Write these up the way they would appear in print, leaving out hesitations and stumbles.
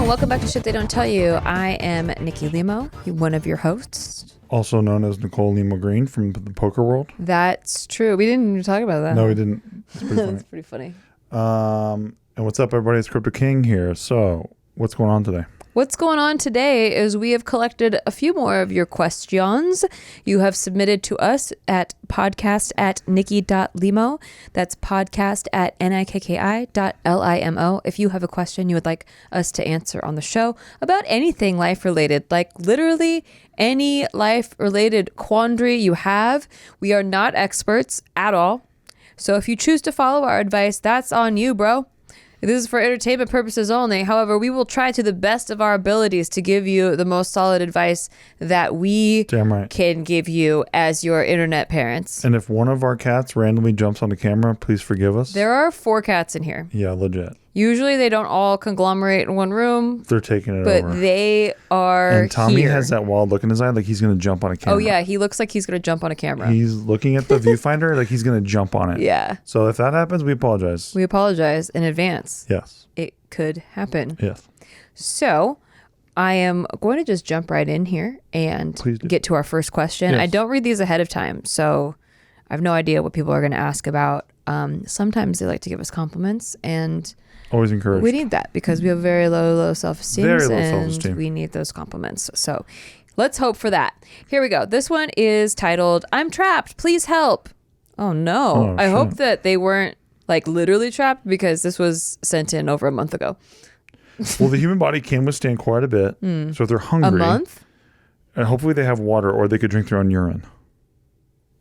and welcome back to Shit They Don't Tell You. I am Nikki Limo, one of your hosts. Also known as Nicole Limo Green from the poker world. That's true. We didn't even talk about that. No, we didn't. It's pretty funny. That's pretty funny. And what's up, everybody? It's Crypto King here. So, what's going on today? What's going on today is we have collected a few more of your questions you have submitted to us at podcast@nikki.limo. That's podcast@nikki.limo. If you have a question you would like us to answer on the show about anything life related, like literally any life related quandary you have, we are not experts at all. So if you choose to follow our advice, that's on you, bro. This is for entertainment purposes only. However, we will try to the best of our abilities to give you the most solid advice that we can give you as your internet parents. And if one of our cats randomly jumps on the camera, please forgive us. There are 4 cats in here. Yeah, legit. Usually they don't all conglomerate in one room. They're taking it over. But they are And Tommy here. has that wild look in his eye like he's going to jump on a camera. Oh, yeah. He looks like he's going to jump on a camera. He's looking at the viewfinder like he's going to jump on it. Yeah. So if that happens, we apologize. We apologize in advance. Yes. It could happen. Yes. So I am going to just jump right in here and get to our first question. Yes. I don't read these ahead of time, so I have no idea what people are going to ask about. Sometimes they like to give us compliments, and always encouraged. We need that because we have very low self-esteem. Very low self-esteem. We need those compliments. So let's hope for that. Here we go. This one is titled, "I'm trapped. Please help." Oh, no. I hope that they weren't like literally trapped because this was sent in over a month ago. Well, the human body can withstand quite a bit. So if they're hungry. A month? And hopefully they have water or they could drink their own urine.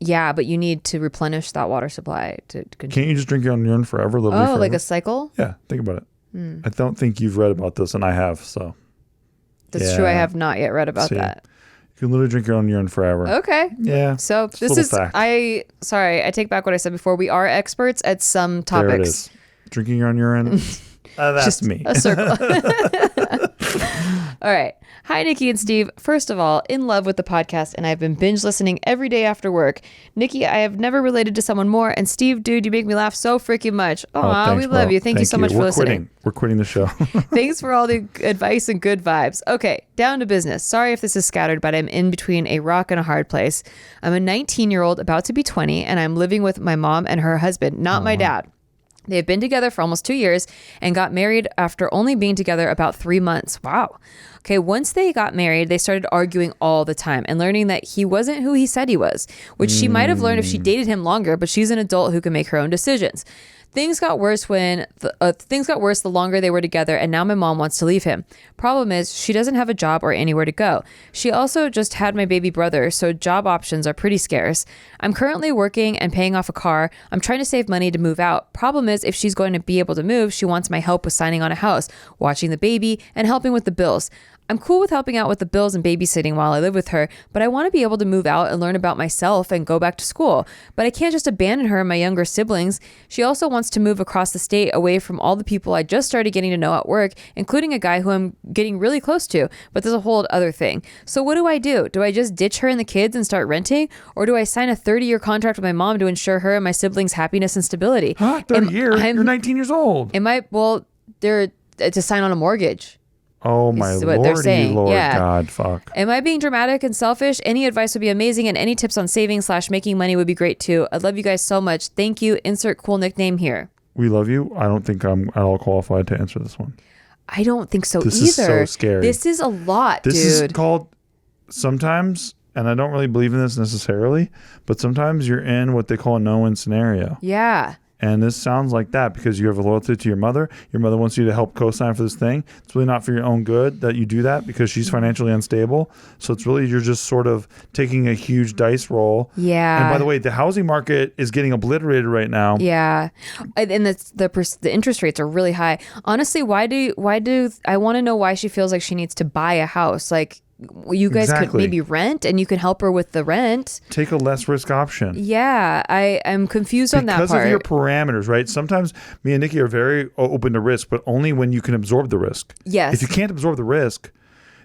Yeah, but you need to replenish that water supply to continue. Can't you just drink your own urine forever? Forever? Like a cycle? Yeah, think about it. I don't think you've read about this, and I have, so. That's true. I have not yet read about that. You can literally drink your own urine forever. Okay. Yeah. So this is, fact. I take back what I said before. We are experts at some topics. There it is. Drinking your own urine. That's just me. A circle. All right. Hi, Nikki and Steve. First of all, in love with the podcast, and I've been binge listening every day after work. Nikki, I have never related to someone more, and Steve, dude, you make me laugh so freaking much. Aw, we love you. Thank you so much for listening. We're quitting the show. Thanks for all the advice and good vibes. Okay, down to business. Sorry if this is scattered, but I'm in between a rock and a hard place. I'm a 19-year-old about to be 20, and I'm living with my mom and her husband, not my dad. They have been together for almost 2 years and got married after only being together about 3 months. Wow. Okay, once they got married, they started arguing all the time and learning that he wasn't who he said he was, which she might have learned if she dated him longer, but she's an adult who can make her own decisions. Things got worse the longer they were together, and now my mom wants to leave him. Problem is, she doesn't have a job or anywhere to go. She also just had my baby brother, so job options are pretty scarce. I'm currently working and paying off a car. I'm trying to save money to move out. Problem is, if she's going to be able to move, she wants my help with signing on a house, watching the baby, and helping with the bills. I'm cool with helping out with the bills and babysitting while I live with her, but I want to be able to move out and learn about myself and go back to school. But I can't just abandon her and my younger siblings. She also wants to move across the state away from all the people I just started getting to know at work, including a guy who I'm getting really close to, but there's a whole other thing. So what do I do? Do I just ditch her and the kids and start renting? Or do I sign a 30-year contract with my mom to ensure her and my siblings' happiness and stability? 30 years? You're 19 years old. They're to sign on a mortgage. Oh my lordy Lord, yeah. God, fuck. Am I being dramatic and selfish? Any advice would be amazing, and any tips on saving/making money would be great too. I love you guys so much. Thank you. Insert cool nickname here. We love you. I don't think I'm at all qualified to answer this one. I don't think so this either. This is so scary. This is a lot, dude. This is called sometimes, and I don't really believe in this necessarily, but sometimes you're in what they call a no-win scenario. Yeah. And this sounds like that because you have a loyalty to your mother. Your mother wants you to help co-sign for this thing. It's really not for your own good that you do that because she's financially unstable. So it's really, you're just sort of taking a huge dice roll. Yeah. And by the way, the housing market is getting obliterated right now. Yeah. And the interest rates are really high. Honestly, why do I want to know why she feels like she needs to buy a house? Like, you guys could maybe rent and you can help her with the rent. Take a less risk option. Yeah, I'm confused on that part. Because of your parameters, right? Sometimes me and Nikki are very open to risk, but only when you can absorb the risk. Yes. If you can't absorb the risk,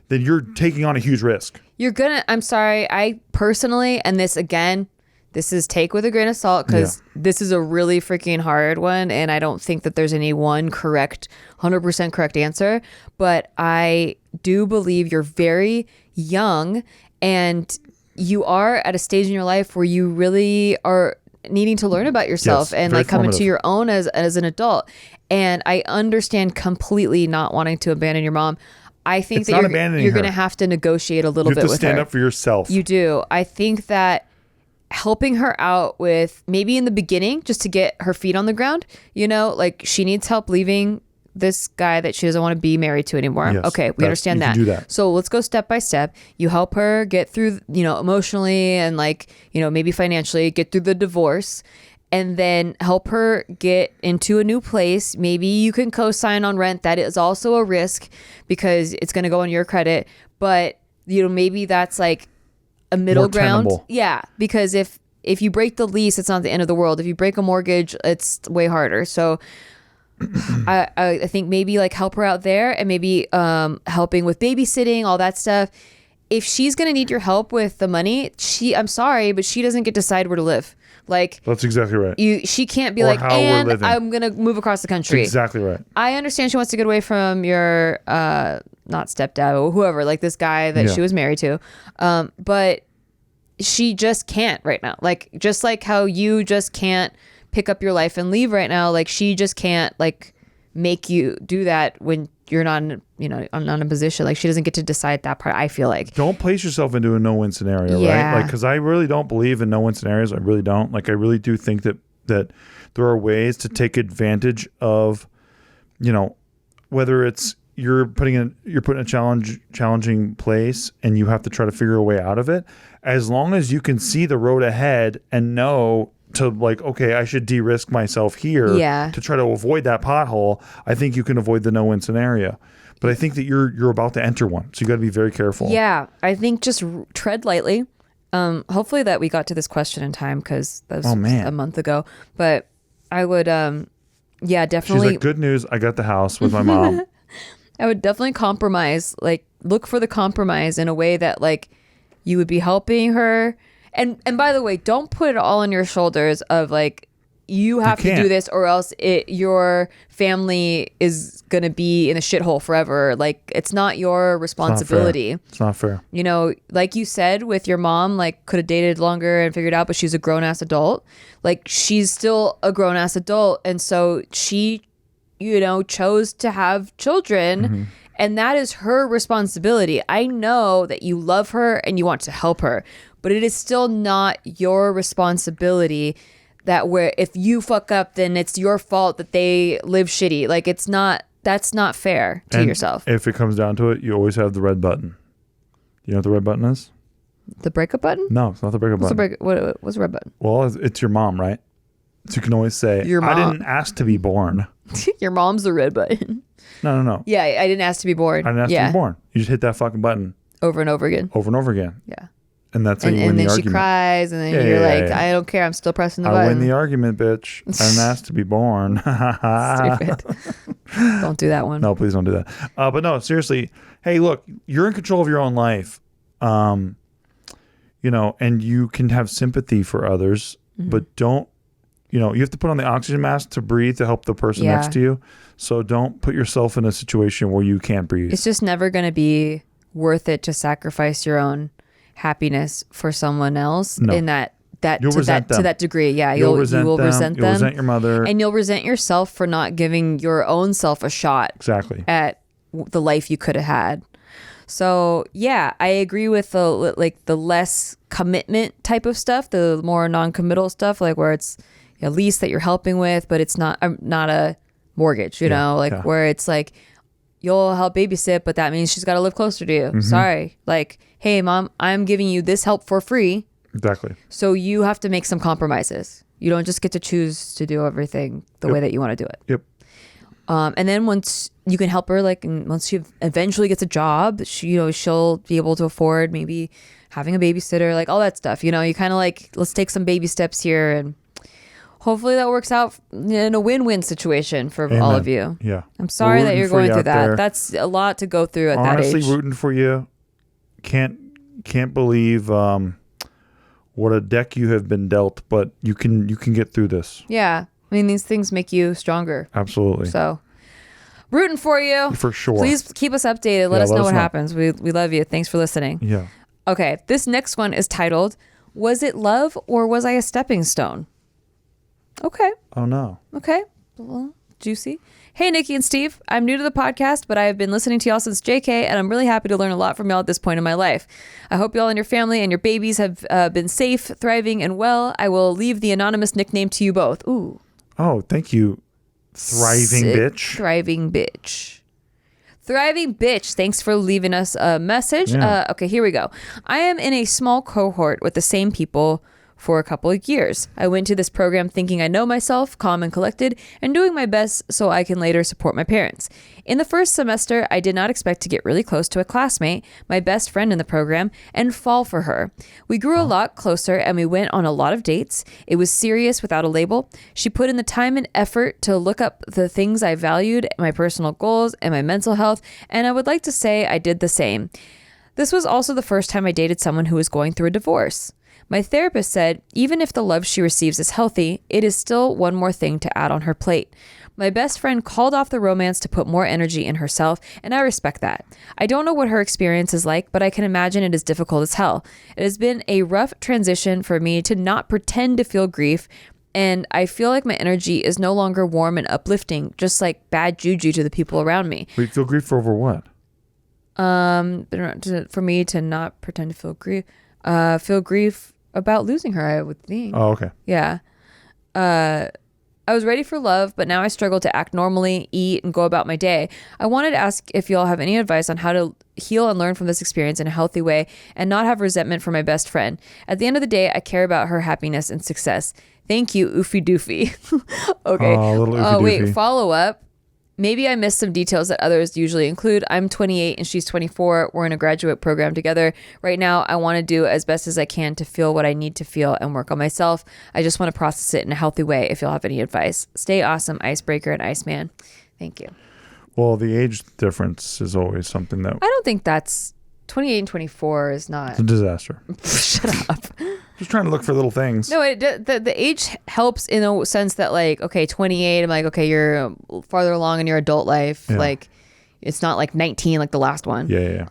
then you're taking on a huge risk. I'm sorry, I personally, and this again, this is take with a grain of salt, because this is a really freaking hard one, and I don't think that there's any one 100% correct answer. But I do believe you're very young, and you are at a stage in your life where you really are needing to learn about yourself and like come into your own as an adult. And I understand completely not wanting to abandon your mom. I think that you're going to have to negotiate a little bit with her. You have to stand up for yourself. You do. I think that helping her out with maybe in the beginning, just to get her feet on the ground, you know, like she needs help leaving this guy that she doesn't want to be married to anymore. Yes, okay, we understand that. Do that. So let's go step by step. You help her get through, you know, emotionally and like, you know, maybe financially, get through the divorce, and then help her get into a new place. Maybe you can co-sign on rent. That is also a risk because it's going to go on your credit. But, you know, maybe that's like a middle ground. Tenable. Yeah, because if you break the lease, it's not the end of the world. If you break a mortgage, it's way harder. So I think maybe like help her out there, and maybe helping with babysitting, all that stuff. If she's going to need your help with the money, I'm sorry, but she doesn't get to decide where to live. Like, that's exactly right. She can't be like, and I'm going to move across the country. That's exactly right. I understand she wants to get away from your, not stepdad or whoever, like this guy that she was married to. But she just can't right now. Like, just like how you just can't pick up your life and leave right now. Like, she just can't like make you do that when you're not in, you know, I'm not in a position. Like, she doesn't get to decide that part. I feel like don't place yourself into a no-win scenario, right? Like, because I really don't believe in no-win scenarios. I really don't. Like, I really do think that there are ways to take advantage of, you know, whether it's you're putting a challenging place and you have to try to figure a way out of it. As long as you can see the road ahead and know to like, okay, I should de-risk myself here to try to avoid that pothole, I think you can avoid the no-win scenario. But I think that you're about to enter one, so you got to be very careful. Yeah, I think just tread lightly. Hopefully that we got to this question in time, because that was a month ago. But I would, definitely. She's like, good news, I got the house with my mom. I would definitely compromise, like look for the compromise in a way that like you would be helping her. And by the way, don't put it all on your shoulders of like, you have to do this or else your family is going to be in a shithole forever. Like, it's not your responsibility. It's not fair. You know, like you said with your mom, like could have dated longer and figured out, but she's a grown ass adult. Like, she's still a grown ass adult. And so she, you know, chose to have children. Mm-hmm. And that is her responsibility. I know that you love her and you want to help her, but it is still not your responsibility that where if you fuck up, then it's your fault that they live shitty. Like, that's not fair to yourself. If it comes down to it, you always have the red button. You know what the red button is? The breakup button? No, it's not the breakup button. What's the red button? Well, it's your mom, right? So you can always say, your mom. I didn't ask to be born. Your mom's the red button. No. Yeah, I didn't ask to be born. I didn't ask to be born. You just hit that fucking button. Over and over again. Over and over again. Yeah. And that's how you win the argument. And then she cries, and then you're like, I don't care. I'm still pressing the button. I win the argument, bitch. I didn't ask to be born. Stupid. Don't do that one. No, please don't do that. But no, seriously. Hey, look, you're in control of your own life. You know, and you can have sympathy for others, but don't, you know, you have to put on the oxygen mask to breathe to help the person next to you. So don't put yourself in a situation where you can't breathe. It's just never going to be worth it to sacrifice your own happiness for someone else in that to that degree. Yeah, you will resent them. You'll resent your mother, and you'll resent yourself for not giving your own self a shot. Exactly. At the life you could have had. So yeah, I agree with the less commitment type of stuff, the more non-committal stuff, like where it's a lease that you're helping with, but it's not a mortgage. You know, like where it's like you'll help babysit, but that means she's got to live closer to you. Mm-hmm. Sorry, like, hey mom, I'm giving you this help for free. Exactly. So you have to make some compromises. You don't just get to choose to do everything the way that you want to do it. Yep. And then once you can help her, like once she eventually gets a job, she'll be able to afford maybe having a babysitter, like all that stuff. You know, you kind of like, let's take some baby steps here, and hopefully that works out in a win-win situation for all of you. Yeah. I'm sorry that you're going through that. That's a lot to go through at that age. Honestly, rooting for you. Can't believe what a deck you have been dealt, but you can get through this. Yeah. I mean, these things make you stronger. Absolutely. So rooting for you. For sure. Please keep us updated. Let us know what happens. We love you. Thanks for listening. Yeah. Okay. This next one is titled, Was It Love or Was I a Stepping Stone? Okay. Oh, no. Okay. Well, juicy. Hey, Nikki and Steve. I'm new to the podcast, but I have been listening to y'all since JK, and I'm really happy to learn a lot from y'all at this point in my life. I hope y'all and your family and your babies have been safe, thriving, and well. I will leave the anonymous nickname to you both. Ooh. Oh, thank you, thriving bitch. Thriving bitch. Thriving bitch. Thanks for leaving us a message. Yeah. Okay, here we go. I am in a small cohort with the same people for a couple of years. I went to this program thinking I know myself, calm and collected, and doing my best so I can later support my parents. In the first semester, I did not expect to get really close to a classmate, my best friend in the program, and fall for her. We grew a lot closer and we went on a lot of dates. It was serious without a label. She put in the time and effort to look up the things I valued, my personal goals, and my mental health, and I would like to say I did the same. This was also the first time I dated someone who was going through a divorce. My therapist said, even if the love she receives is healthy, it is still one more thing to add on her plate. My best friend called off the romance to put more energy in herself, and I respect that. I don't know what her experience is like, but I can imagine it is difficult as hell. It has been a rough transition for me to not pretend to feel grief, and I feel like my energy is no longer warm and uplifting, just like bad juju to the people around me. We feel grief over what? For me to not pretend to feel grief about losing her, I would think. Oh, okay. Yeah. I was ready for love, but now I struggle to act normally, eat, and go about my day. I wanted to ask if y'all have any advice on how to heal and learn from this experience in a healthy way and not have resentment for my best friend. At the end of the day, I care about her happiness and success. Thank you, Oofy Doofy. Okay. Little Oofy Doofy. Wait, follow up. Maybe I missed some details that others usually include. I'm 28 and she's 24. We're in a graduate program together. Right now, I want to do as best as I can to feel what I need to feel and work on myself. I just want to process it in a healthy way if you'll have any advice. Stay awesome, Icebreaker and Iceman. Thank you. Well, the age difference is always something that... I don't think that's... 28 and 24 is not... It's a disaster. Shut up. Just trying to look for little things. No, the age helps in a sense that, like, okay, 28, I'm like, okay, you're farther along in your adult life. Yeah. Like, it's not like 19 like the last one. Yeah.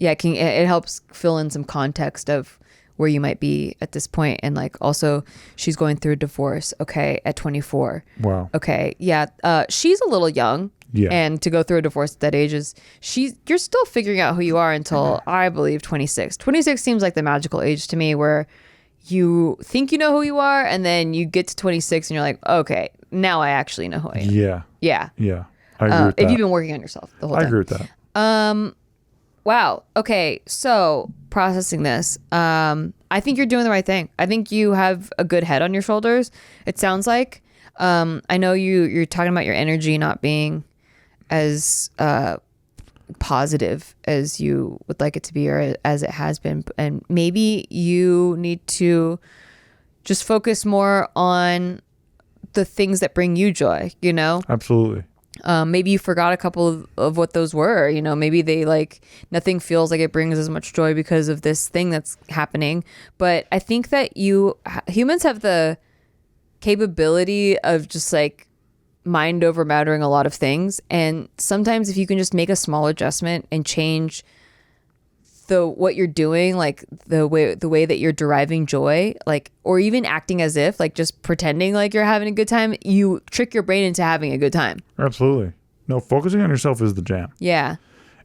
It helps fill in some context of where you might be at this point. And, like, also, she's going through a divorce, okay, at 24. Wow. Okay, yeah. She's a little young. Yeah. And to go through a divorce at that age you're still figuring out who you are until I believe 26. 26 seems like the magical age to me where you think you know who you are and then you get to 26 and you're like, okay, now I actually know who I am. Yeah. Yeah. Yeah. I agree with that. If you've been working on yourself the whole time. I agree with that. Wow. Okay. So processing this, I think you're doing the right thing. I think you have a good head on your shoulders. It sounds like, I know you're talking about your energy not being as positive as you would like it to be or as it has been, and maybe you need to just focus more on the things that bring you joy, you know? Absolutely. Maybe you forgot a couple of what those were, you know, maybe they like nothing feels like it brings as much joy because of this thing that's happening. But I think that humans have the capability of just like mind over mattering a lot of things, and sometimes if you can just make a small adjustment and change what you're doing, like the way that you're deriving joy, like, or even acting as if like just pretending like you're having a good time, you trick your brain into having a good time. Absolutely. No, focusing on yourself is the jam. Yeah.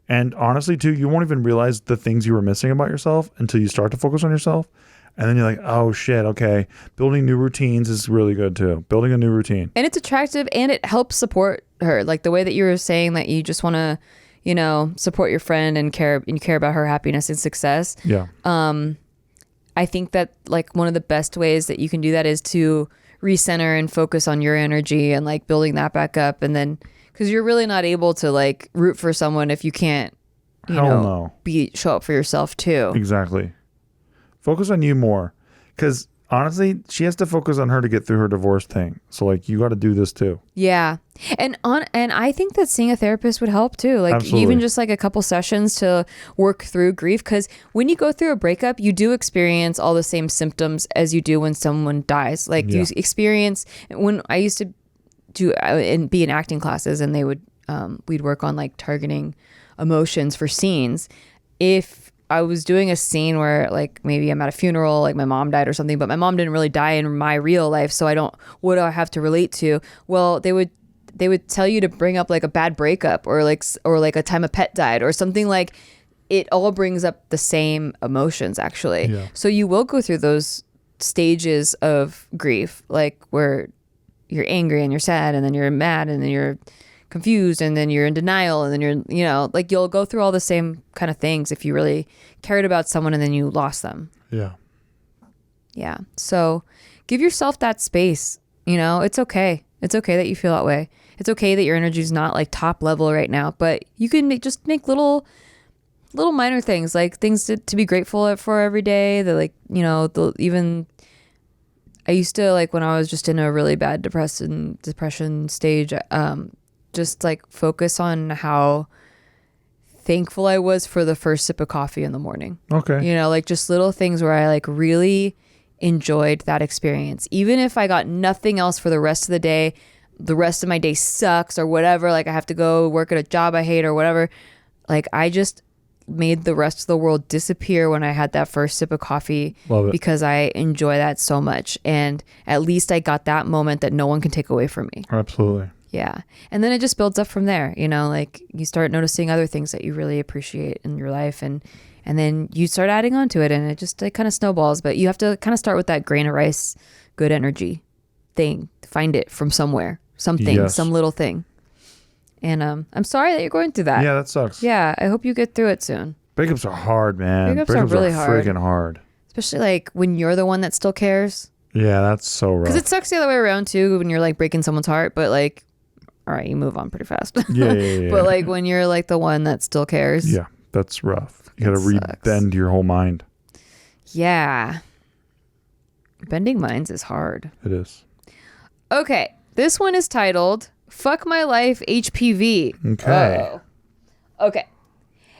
And honestly too, you won't even realize the things you were missing about yourself until you start to focus on yourself. And then you're like, oh shit, okay. Building new routines is really good too. Building a new routine. And it's attractive and it helps support her. Like the way that you were saying that you just want to, you know, support your friend and care about her happiness and success. Yeah. I think that like one of the best ways that you can do that is to recenter and focus on your energy and like building that back up. And then, cause you're really not able to like root for someone if you can't, show up for yourself too. Exactly. Focus on you more. Because honestly, she has to focus on her to get through her divorce thing. So like, you got to do this too. Yeah. And I think that seeing a therapist would help too. Like Absolutely. even just like a couple sessions to work through grief. Cause when you go through a breakup, you do experience all the same symptoms as you do when someone dies. Like you experience, when I used to be in acting classes, and they would, we'd work on like targeting emotions for scenes. If I was doing a scene where like maybe I'm at a funeral, like my mom died or something, but my mom didn't really die in my real life, so what do I have to relate to? Well, they would tell you to bring up like a bad breakup or like a time a pet died or something. Like it all brings up the same emotions actually. Yeah. So you will go through those stages of grief, like where you're angry and you're sad and then you're mad and then you're confused and then you're in denial and then you're, like you'll go through all the same kind of things if you really cared about someone and then you lost them. Yeah. Yeah. So give yourself that space. It's okay. It's okay that you feel that way. It's okay that your energy is not like top level right now, but you can just make little minor things, like things to be grateful for every day. That like, even I used to, like when I was just in a really bad depression stage, just like focus on how thankful I was for the first sip of coffee in the morning. Okay. Like just little things where I like really enjoyed that experience. Even if I got nothing else for the rest of the day, the rest of my day sucks or whatever, like I have to go work at a job I hate or whatever. Like I just made the rest of the world disappear when I had that first sip of coffee. Love it. Because I enjoy that so much. And at least I got that moment that no one can take away from me. Absolutely. Yeah. And then it just builds up from there, like you start noticing other things that you really appreciate in your life, and then you start adding on to it, and it kind of snowballs. But you have to kind of start with that grain of rice, good energy thing. Find it from somewhere, something, Yes. some little thing. And I'm sorry that you're going through that. Yeah, that sucks. Yeah. I hope you get through it soon. Breakups are hard, man. Breakups are really hard. Freaking hard. Especially like when you're the one that still cares. Yeah, that's so rough. Because it sucks the other way around too, when you're like breaking someone's heart, but like, all right, you move on pretty fast. Yeah. But like when you're like the one that still cares. Yeah, that's rough. You got to rebend your whole mind. Yeah. Bending minds is hard. It is. Okay. This one is titled Fuck My Life HPV. Okay. Oh. Okay.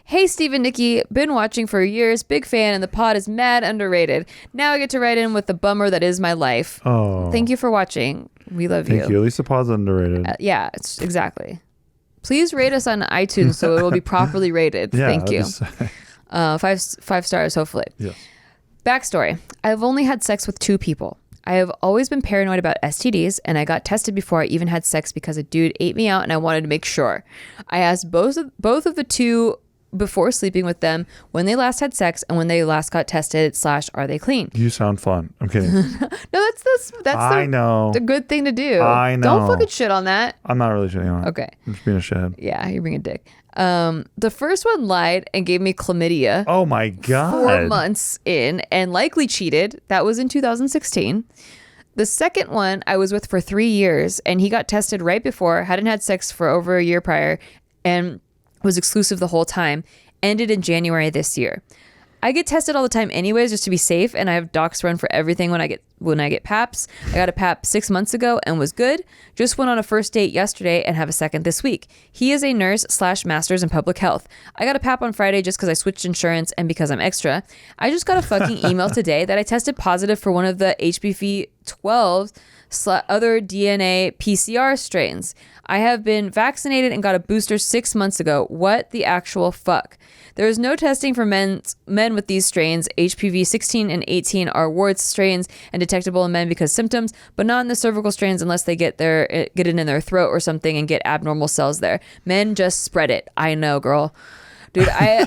Hey, Steve and Nikki, been watching for years, big fan, and the pod is mad underrated. Now I get to write in with the bummer that is my life. Oh. Thank you for watching. We love you. Thank you. At least the pod's underrated. Yeah, it's exactly. Please rate us on iTunes so it will be properly rated. Yeah, Thank you. 5 stars, hopefully. Yes. Backstory. I've only had sex with 2 people. I have always been paranoid about STDs, and I got tested before I even had sex because a dude ate me out and I wanted to make sure. I asked both of the 2 before sleeping with them when they last had sex and when they last got tested / are they clean? You sound fun. I'm kidding. No, I know. the good thing to do. I know. Don't fucking shit on that. I'm not really shitting on it. Okay. I'm just being a shithead. Yeah, you're being a dick. The first one lied and gave me chlamydia. Oh my God. 4 months in and likely cheated. That was in 2016. The second one I was with for 3 years, and he got tested right before, hadn't had sex for over a year prior, and was exclusive the whole time. Ended in January this year. I get tested all the time anyways, just to be safe, and I have docs run for everything when I get PAPs. I got a PAP 6 months ago and was good. Just went on a first date yesterday and have a second this week. He is a nurse / master's in public health. I got a PAP on Friday just because I switched insurance and because I'm extra. I just got a fucking email today that I tested positive for one of the HPV 12 / other DNA PCR strains. I have been vaccinated and got a booster 6 months ago. What the actual fuck? There is no testing for men with these strains. HPV 16 and 18 are warts strains and detectable in men because symptoms, but not in the cervical strains unless they get it in their throat or something and get abnormal cells there. Men just spread it. I know, girl. Dude, I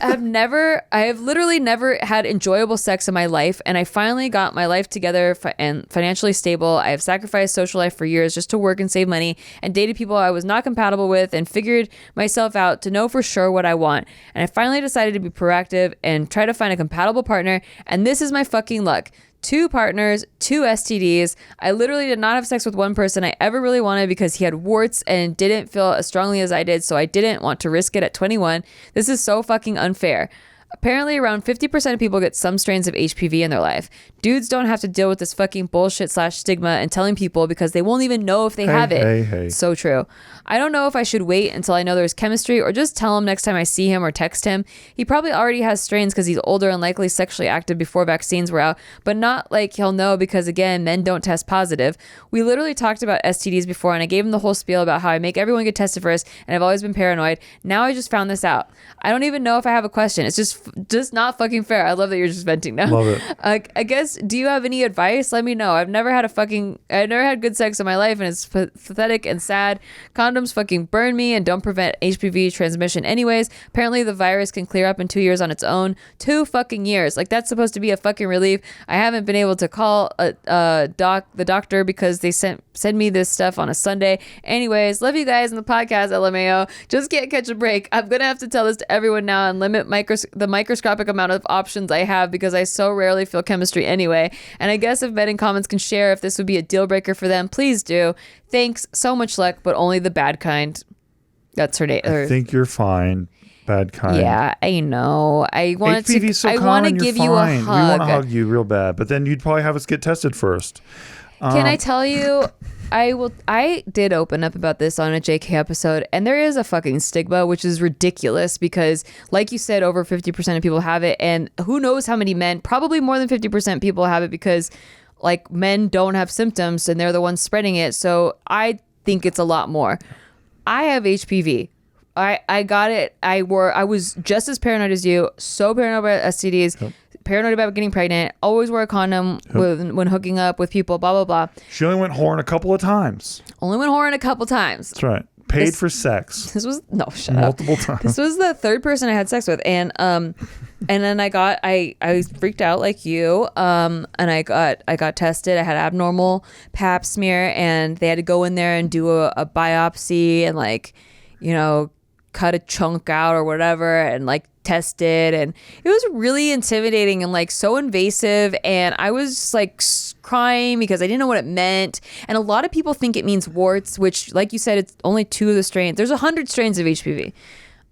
have literally never had enjoyable sex in my life, and I finally got my life together and financially stable. I have sacrificed social life for years just to work and save money, and dated people I was not compatible with, and figured myself out to know for sure what I want. And I finally decided to be proactive and try to find a compatible partner, and this is my fucking luck. 2 partners, 2 STDs. I literally did not have sex with one person I ever really wanted because he had warts and didn't feel as strongly as I did, so I didn't want to risk it at 21. This is so fucking unfair. Apparently, around 50% of people get some strains of HPV in their life. Dudes don't have to deal with this fucking bullshit / stigma and telling people because they won't even know if they have it. Hey. So true. I don't know if I should wait until I know there's chemistry or just tell him next time I see him or text him. He probably already has strains because he's older and likely sexually active before vaccines were out, but not like he'll know because, again, men don't test positive. We literally talked about STDs before, and I gave him the whole spiel about how I make everyone get tested first, and I've always been paranoid. Now I just found this out. I don't even know if I have a question. It's just not fucking fair. I love that you're just venting now. Love it. I guess, do you have any advice? Let me know. I've never had good sex in my life, and it's pathetic and sad. Condoms fucking burn me and don't prevent HPV transmission anyways. Apparently the virus can clear up in 2 years on its own. 2 fucking years. Like, that's supposed to be a fucking relief. I haven't been able to call the doctor because they send me this stuff on a Sunday. Anyways, love you guys in the podcast, LMAO. Just can't catch a break. I'm gonna have to tell this to everyone now and limit the microscopic amount of options I have because I so rarely feel chemistry anyway. And I guess if men in comments can share if this would be a deal breaker for them, please do. Thanks. So much luck, but only the bad kind. That's her name. I think you're fine. Bad kind. Yeah, I know. I want HPV is so I common, want to you're give fine. you a We hug. want to hug you real bad, but then you'd probably have us get tested first. Can I tell you, I did open up about this on a JK episode, and there is a fucking stigma, which is ridiculous because, like you said, over 50% of people have it, and who knows how many men, probably more than 50% people have it because, like, men don't have symptoms and they're the ones spreading it. So I think it's a lot more. I have HPV. I got it. I was just as paranoid as you. So paranoid about STDs. Yep. Paranoid about getting pregnant. Always wear a condom when hooking up with people. Blah blah blah. She only went whoring a couple of times. Only went whoring a couple times. That's right. Paid for sex. This was multiple times. This was the third person I had sex with, and then I freaked out like you, and I got tested. I had abnormal pap smear, and they had to go in there and do a biopsy and, like, you know, cut a chunk out or whatever and, like, test it, and it was really intimidating and, like, so invasive, and I was just, like, crying because I didn't know what it meant. And a lot of people think it means warts, which, like you said, it's only 2 of the strains. There's 100 strains of HPV,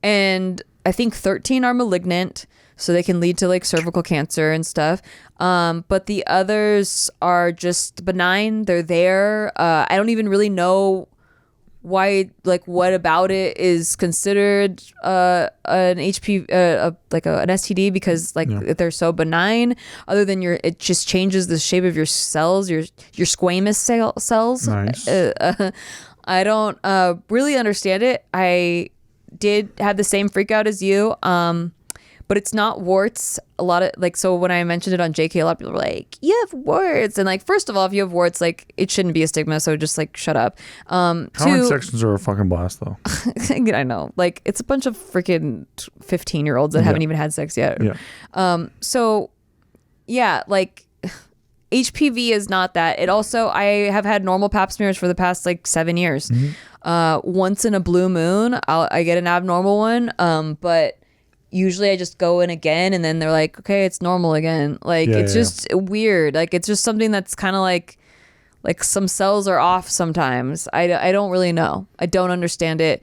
and I think 13 are malignant, so they can lead to, like, cervical cancer and stuff, but the others are just benign. They're there. I don't even really know why, like, what about it is considered an HPV, like an STD, because, like, they're so benign. Other than it just changes the shape of your cells, your squamous cells. Nice. I don't really understand it. I did have the same freak out as you. But it's not warts. A lot of, like, so when I mentioned it on JK, a lot of people were like, you have warts. And, like, first of all, if you have warts, like, it shouldn't be a stigma. So just, like, shut up. Comment sections are a fucking blast, though. I know. Like, it's a bunch of freaking 15-year-olds that haven't even had sex yet. Yeah. So, yeah, like, HPV is not that. It also, I have had normal pap smears for the past, like, 7 years. Mm-hmm. Once in a blue moon, I get an abnormal one. But usually I just go in again, and then they're like, okay, it's normal again. Like, it's just weird. Like, it's just something that's kind of like some cells are off sometimes. I don't really know. I don't understand it.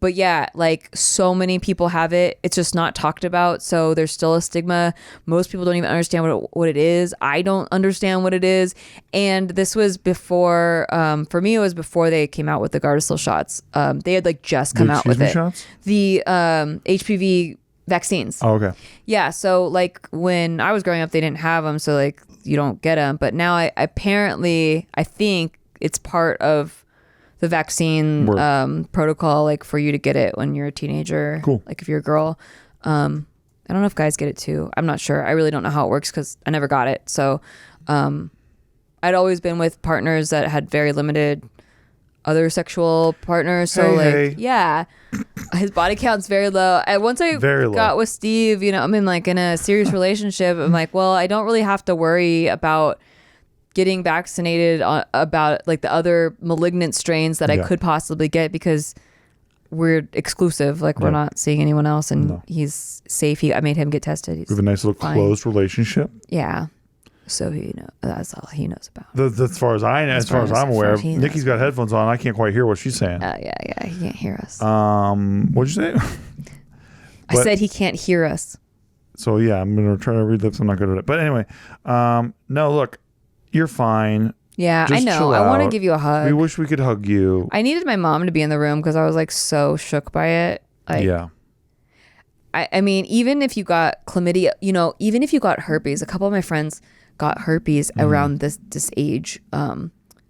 But yeah, like, so many people have it. It's just not talked about. So there's still a stigma. Most people don't even understand what it is. I don't understand what it is. And this was before, for me, it was before they came out with the Gardasil shots. They had, like, just come out with it. Shots? The HPV vaccines. Oh, okay. Yeah, so, like, when I was growing up, they didn't have them, so, like, you don't get them. But now I think it's part of the vaccine protocol, like, for you to get it when you're a teenager. Cool. Like, if you're a girl. I don't know if guys get it too. I'm not sure. I really don't know how it works because I never got it. So I'd always been with partners that had very limited other sexual partners. So yeah, his body count's very low. And once I got with Steve, you know, I'm in a serious relationship. I'm like, well, I don't really have to worry about getting vaccinated about, like, the other malignant strains that I could possibly get because we're exclusive. Like, we're not seeing anyone else, and he's safe. I made him get tested. We have a nice little closed relationship. Yeah. So that's all he knows about. As far as I'm aware, Nikki's got headphones on. I can't quite hear what she's saying. Yeah, he can't hear us. What'd you say? I said he can't hear us. So yeah, I'm gonna try to read lips. I'm not good at it. But anyway, no, look, you're fine. Yeah, Just I know. chill I want to out. give you a hug. We wish we could hug you. I needed my mom to be in the room because I was like so shook by it. Like, yeah. I mean, even if you got chlamydia, you know, even if you got herpes, a couple of my friends got herpes around this age.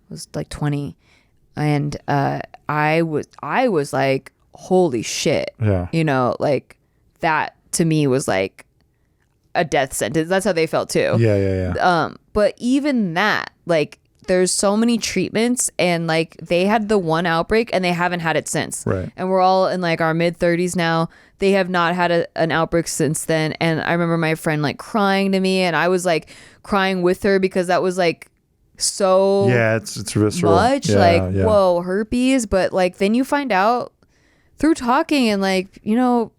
Was like 20, and I was like, holy shit. Yeah. You know, like that to me was like a death sentence. That's how they felt too. Yeah. But even that, like, there's so many treatments, and like they had the one outbreak and they haven't had it since. Right. And we're all in like our mid 30s now. They have not had an outbreak since then. And I remember my friend like crying to me, and I was like crying with her because that was like so it's visceral. much. Whoa, herpes. But like then you find out through talking, and like, you know,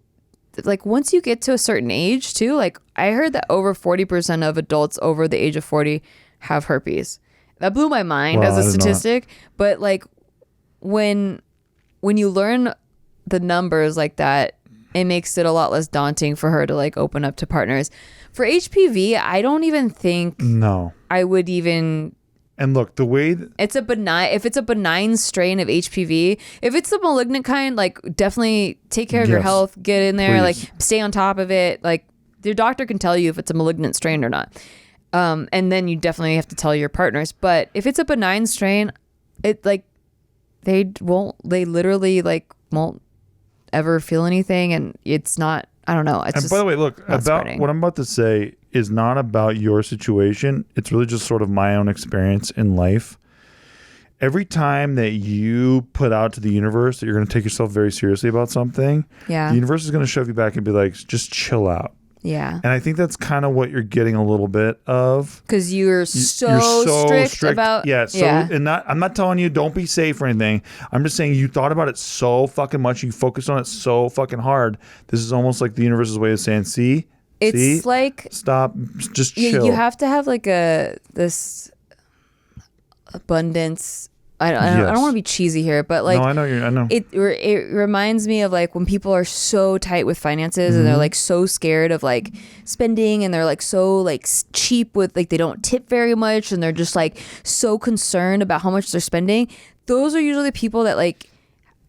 like once you get to a certain age too, like I heard that over 40% of adults over the age of 40 have herpes. That blew my mind as a statistic. But like when you learn the numbers like that, it makes it a lot less daunting for her to like open up to partners. For HPV, I don't even think I would even. And look, the way it's a benign, if it's a benign strain of HPV, if it's the malignant kind, like definitely take care of your health, get in there, like stay on top of it. Like your doctor can tell you if it's a malignant strain or not. And then you definitely have to tell your partners. But if it's a benign strain, it like they literally like won't ever feel anything, and it's not. I don't know. It's and just by the way, look, about spreading. what I'm about to say is not about your situation. It's really just sort of my own experience in life. Every time that you put out to the universe that you're going to take yourself very seriously about something, the universe is going to shove you back and be like, just chill out. Yeah. And I think that's kind of what you're getting a little bit of. Because you're so strict about. Yeah. So, and I'm not telling you don't be safe or anything. I'm just saying you thought about it so fucking much. You focused on it so fucking hard. This is almost like the universe's way of saying, it's like. Stop. Just chill. You have to have like this abundance. I don't want to be cheesy here, but like, no, I know. It reminds me of like when people are so tight with finances and they're like so scared of like spending, and they're like so like cheap with like they don't tip very much, and they're just like so concerned about how much they're spending. Those are usually the people that like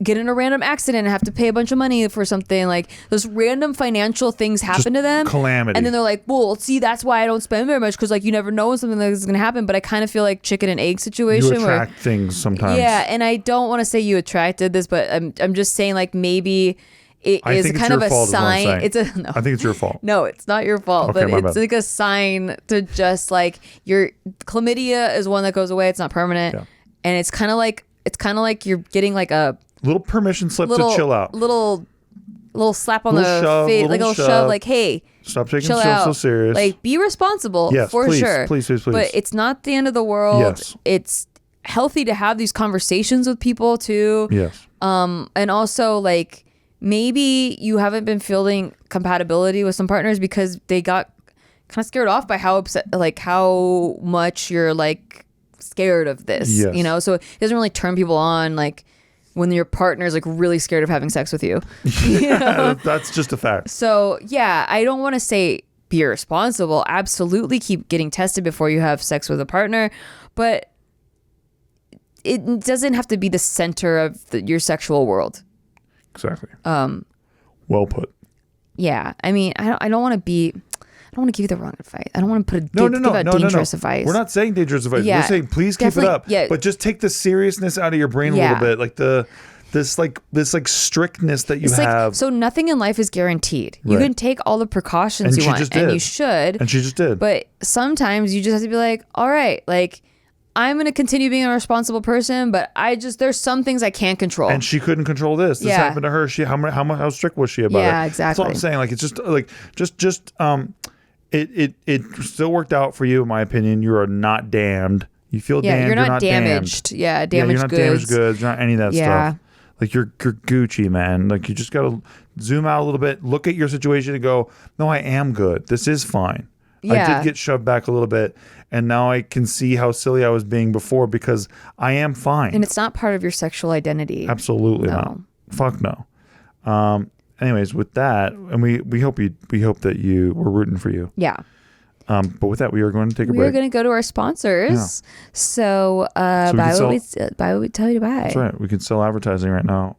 get in a random accident and have to pay a bunch of money for something. Like those random financial things happen to them. Calamity. And then they're like, well, see, that's why I don't spend very much, because like you never know when something like this is going to happen. But I kind of feel like chicken and egg situation. You attract things sometimes. Yeah, and I don't want to say you attracted this, but I'm just saying like maybe it is kind of a sign. I think it's your fault. No, it's not your fault, Okay, but it's like a sign to just like your chlamydia is one that goes away. It's not permanent. Yeah. And it's kind of like you're getting like a little permission slip to chill out. Little slap on the face, like a little shove, like, hey, stop taking yourself yourself so serious. Like, be responsible, for sure. Please. But it's not the end of the world. Yes. It's healthy to have these conversations with people too. Yes. And also like maybe you haven't been feeling compatibility with some partners because they got kind of scared off by how upset, like how much you're like scared of this, you know? So it doesn't really turn people on, like when your partner's like really scared of having sex with you. You know? That's just a fact. So yeah, I don't want to say be irresponsible. Absolutely keep getting tested before you have sex with a partner, but it doesn't have to be the center of your sexual world. Exactly. Well put. Yeah. I mean, I don't want to give you the wrong advice. I don't want to give dangerous advice. We're not saying dangerous advice. Yeah, we're saying please keep it up. Yeah. But just take the seriousness out of your brain a little bit. Like this strictness that you have. Like, so nothing in life is guaranteed. You can take all the precautions you want, and you should. And she just did. But sometimes you just have to be like, all right, like I'm going to continue being a responsible person, but there's some things I can't control. And she couldn't control this. This happened to her. How strict was she about it? Yeah, exactly. That's what I'm saying. Like, it's just like, it still worked out for you, in my opinion. You are not damned. You feel damned. You're not damaged. Damaged. Yeah, damaged you're not goods. Damaged goods. You're not any of that stuff. Like you're Gucci, man. Like you just got to zoom out a little bit, look at your situation and go, no, I am good. This is fine. I did get shoved back a little bit, and now I can see how silly I was being before because I am fine. And it's not part of your sexual identity. Absolutely not. Fuck no. anyways, with that, and we hope that we're rooting for you. Yeah. But with that, we are going to take a break. We're going to go to our sponsors. Yeah. So buy what we tell you to buy. That's right. We can sell advertising right now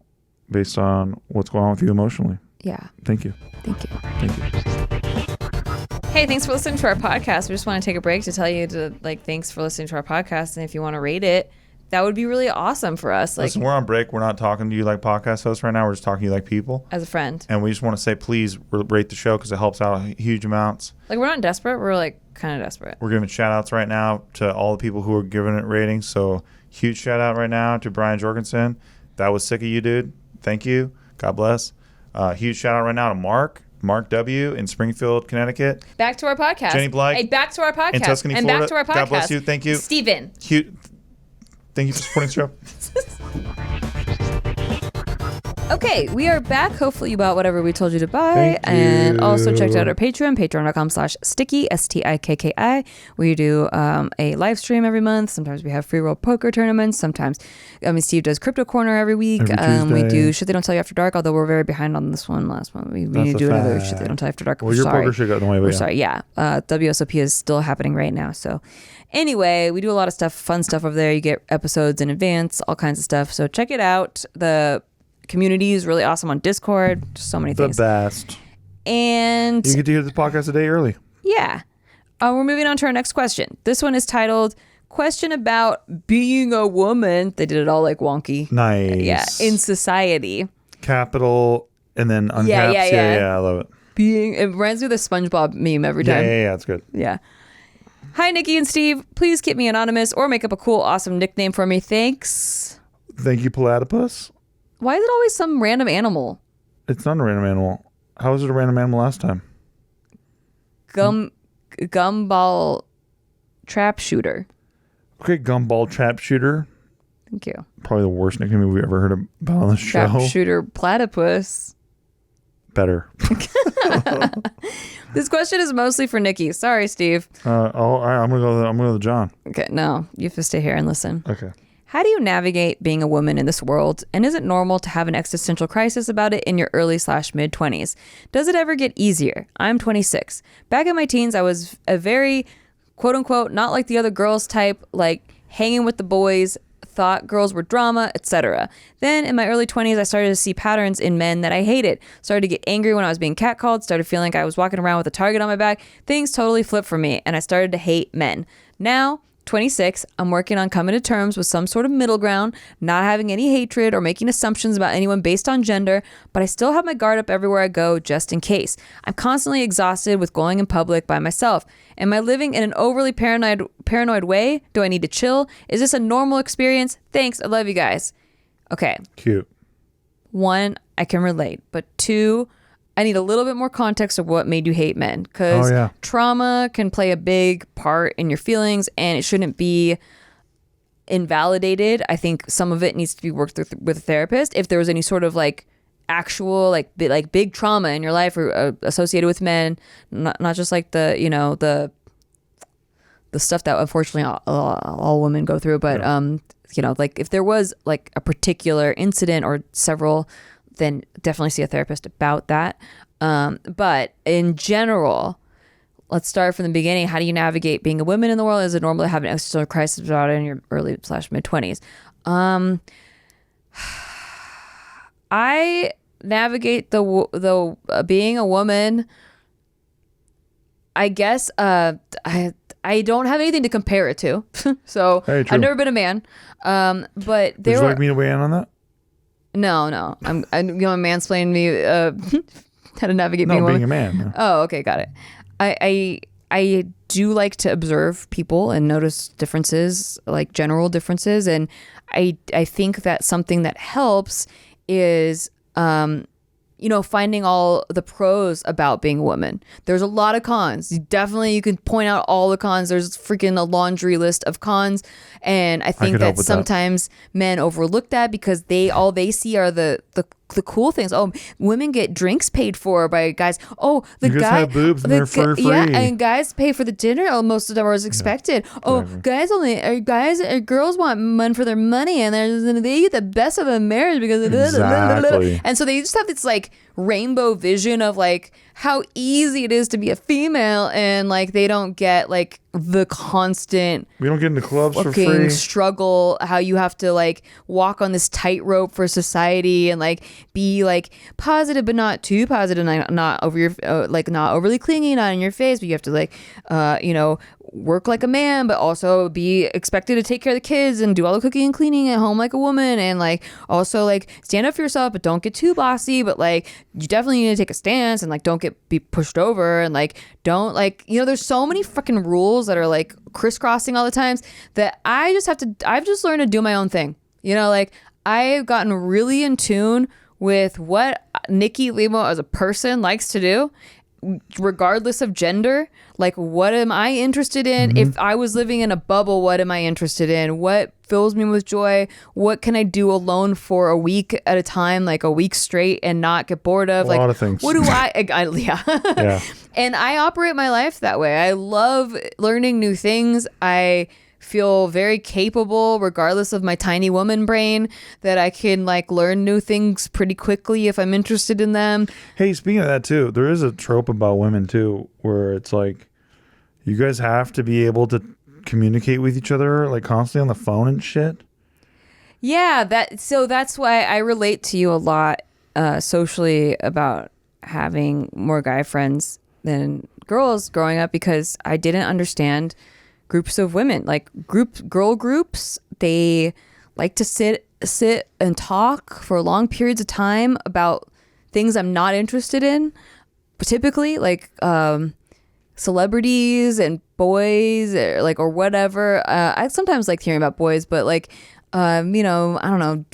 based on what's going on with you emotionally. Yeah. Thank you. Thank you. Thank you. Hey, thanks for listening to our podcast. We just want to take a break to tell you thanks for listening to our podcast. And if you want to rate it, that would be really awesome for us. Listen, we're on break. We're not talking to you like podcast hosts right now. We're just talking to you like people. As a friend. And we just want to say, please rate the show because it helps out huge amounts. Like, we're not desperate. We're like kind of desperate. We're giving shout outs right now to all the people who are giving it ratings. So huge shout out right now to Brian Jorgensen. That was sick of you, dude. Thank you. God bless. Huge shout out right now to Mark W. in Springfield, Connecticut. Back to our podcast. Jenny Blythe. Hey, back to our podcast. In Tuscany, and Florida. Back to our podcast. God bless you. Thank you. Steven. Thank you for supporting the show. Okay, we are back. Hopefully you bought whatever we told you to buy. Thank and you. Also checked out our Patreon, patreon.com/sticky, STIKKI. We do a live stream every month. Sometimes we have free roll poker tournaments. Sometimes, Steve does Crypto Corner every week. Every we do Shit They Don't Tell You After Dark, although we're very behind on this one last month. We need to do another Shit They Don't Tell You After Dark. Well, your poker shit got in the way. We're sorry. Yeah. WSOP is still happening right now. So anyway, we do a lot of stuff, fun stuff over there. You get episodes in advance, all kinds of stuff. So check it out. The community is really awesome on Discord. Just so many things. The best. And you get to hear the podcast a day early. Yeah. We're moving on to our next question. This one is titled Question About Being a Woman. They did it all like wonky. Nice. Yeah. In society. Capital and then uncaps. Yeah, I love it. It reminds me of the SpongeBob meme every time. Yeah, it's good. Yeah. Hi, Nikki and Steve. Please keep me anonymous or make up a cool, awesome nickname for me. Thanks. Thank you, Platypus. Why is it always some random animal? It's not a random animal. How was it a random animal last time? Gumball trap shooter. Okay, Gumball trap shooter. Thank you. Probably the worst nickname we've ever heard about on the show. Trap shooter platypus. Better. This question is mostly for Nikki. Sorry, Steve. I'm gonna go to John. Okay, no, you have to stay here and listen. Okay. How do you navigate being a woman in this world? And is it normal to have an existential crisis about it in your early/mid 20s? Does it ever get easier? I'm 26. Back in my teens, I was a very quote unquote not like the other girls type, like hanging with the boys, thought girls were drama, etc. Then in my early 20s, I started to see patterns in men that I hated. Started to get angry when I was being catcalled, started feeling like I was walking around with a target on my back. Things totally flipped for me, and I started to hate men. Now, 26, I'm working on coming to terms with some sort of middle ground, not having any hatred or making assumptions about anyone based on gender, but I still have my guard up everywhere I go just in case. I'm constantly exhausted with going in public by myself. Am I living in an overly paranoid way? Do I need to chill? Is this a normal experience? Thanks, I love you guys. Okay. Cute. 1, I can relate, but 2, I need a little bit more context of what made you hate men, because trauma can play a big part in your feelings and it shouldn't be invalidated. I think some of it needs to be worked through with a therapist. If there was any sort of like actual like big trauma in your life or associated with men, not just like the stuff that unfortunately all women go through, but like if there was like a particular incident or several, then definitely see a therapist about that. But in general, let's start from the beginning. How do you navigate being a woman in the world? Is it normal to have an existential crisis about it in your early/mid 20s? I navigate the being a woman. I guess I don't have anything to compare it to, so I've never been a man. But would you like me to weigh in on that? No. I'm mansplaining me how to navigate being a man. No. Oh, okay, got it. I do like to observe people and notice differences, like general differences, and I think that something that helps is finding all the pros about being a woman. There's a lot of cons. You can point out all the cons. There's freaking a laundry list of cons. And I think that sometimes men overlook that because all they see are the the cool things. Oh, women get drinks paid for by guys. Oh, the you guy have boobs and they're for free. Yeah, and guys pay for the dinner. Oh, most of them are as expected. Yeah, oh, girls want money for their money, and they get the best of a marriage because exactly. And so they just have this like rainbow vision of like how easy it is to be a female, and like they don't get like the constant we don't get into clubs for free struggle, how you have to like walk on this tightrope for society and like be like positive but not too positive, not over your like not overly clingy, not in your face, but you have to like work like a man but also be expected to take care of the kids and do all the cooking and cleaning at home like a woman, and like also like stand up for yourself but don't get too bossy, but like you definitely need to take a stance and like don't be pushed over, and like don't like there's so many fucking rules that are like crisscrossing all the times that I've just learned to do my own thing. Like I've gotten really in tune with what Nikki Limo as a person likes to do, regardless of gender. Like, what am I interested in? Mm-hmm. If I was living in a bubble, what am I interested in? What fills me with joy? What can I do alone for a week at a time, like a week straight, and not get bored of? A lot of things. What do yeah. And I operate my life that way. I love learning new things. I feel very capable, regardless of my tiny woman brain, that I can like learn new things pretty quickly if I'm interested in them. Hey, speaking of that too, there is a trope about women too, where it's like you guys have to be able to communicate with each other like constantly on the phone and shit. Yeah, that's why I relate to you a lot socially about having more guy friends than girls growing up, because I didn't understand groups of women, like girl groups. They like to sit and talk for long periods of time about things I'm not interested in, typically like celebrities and boys or whatever. I sometimes like hearing about boys, but like I don't know,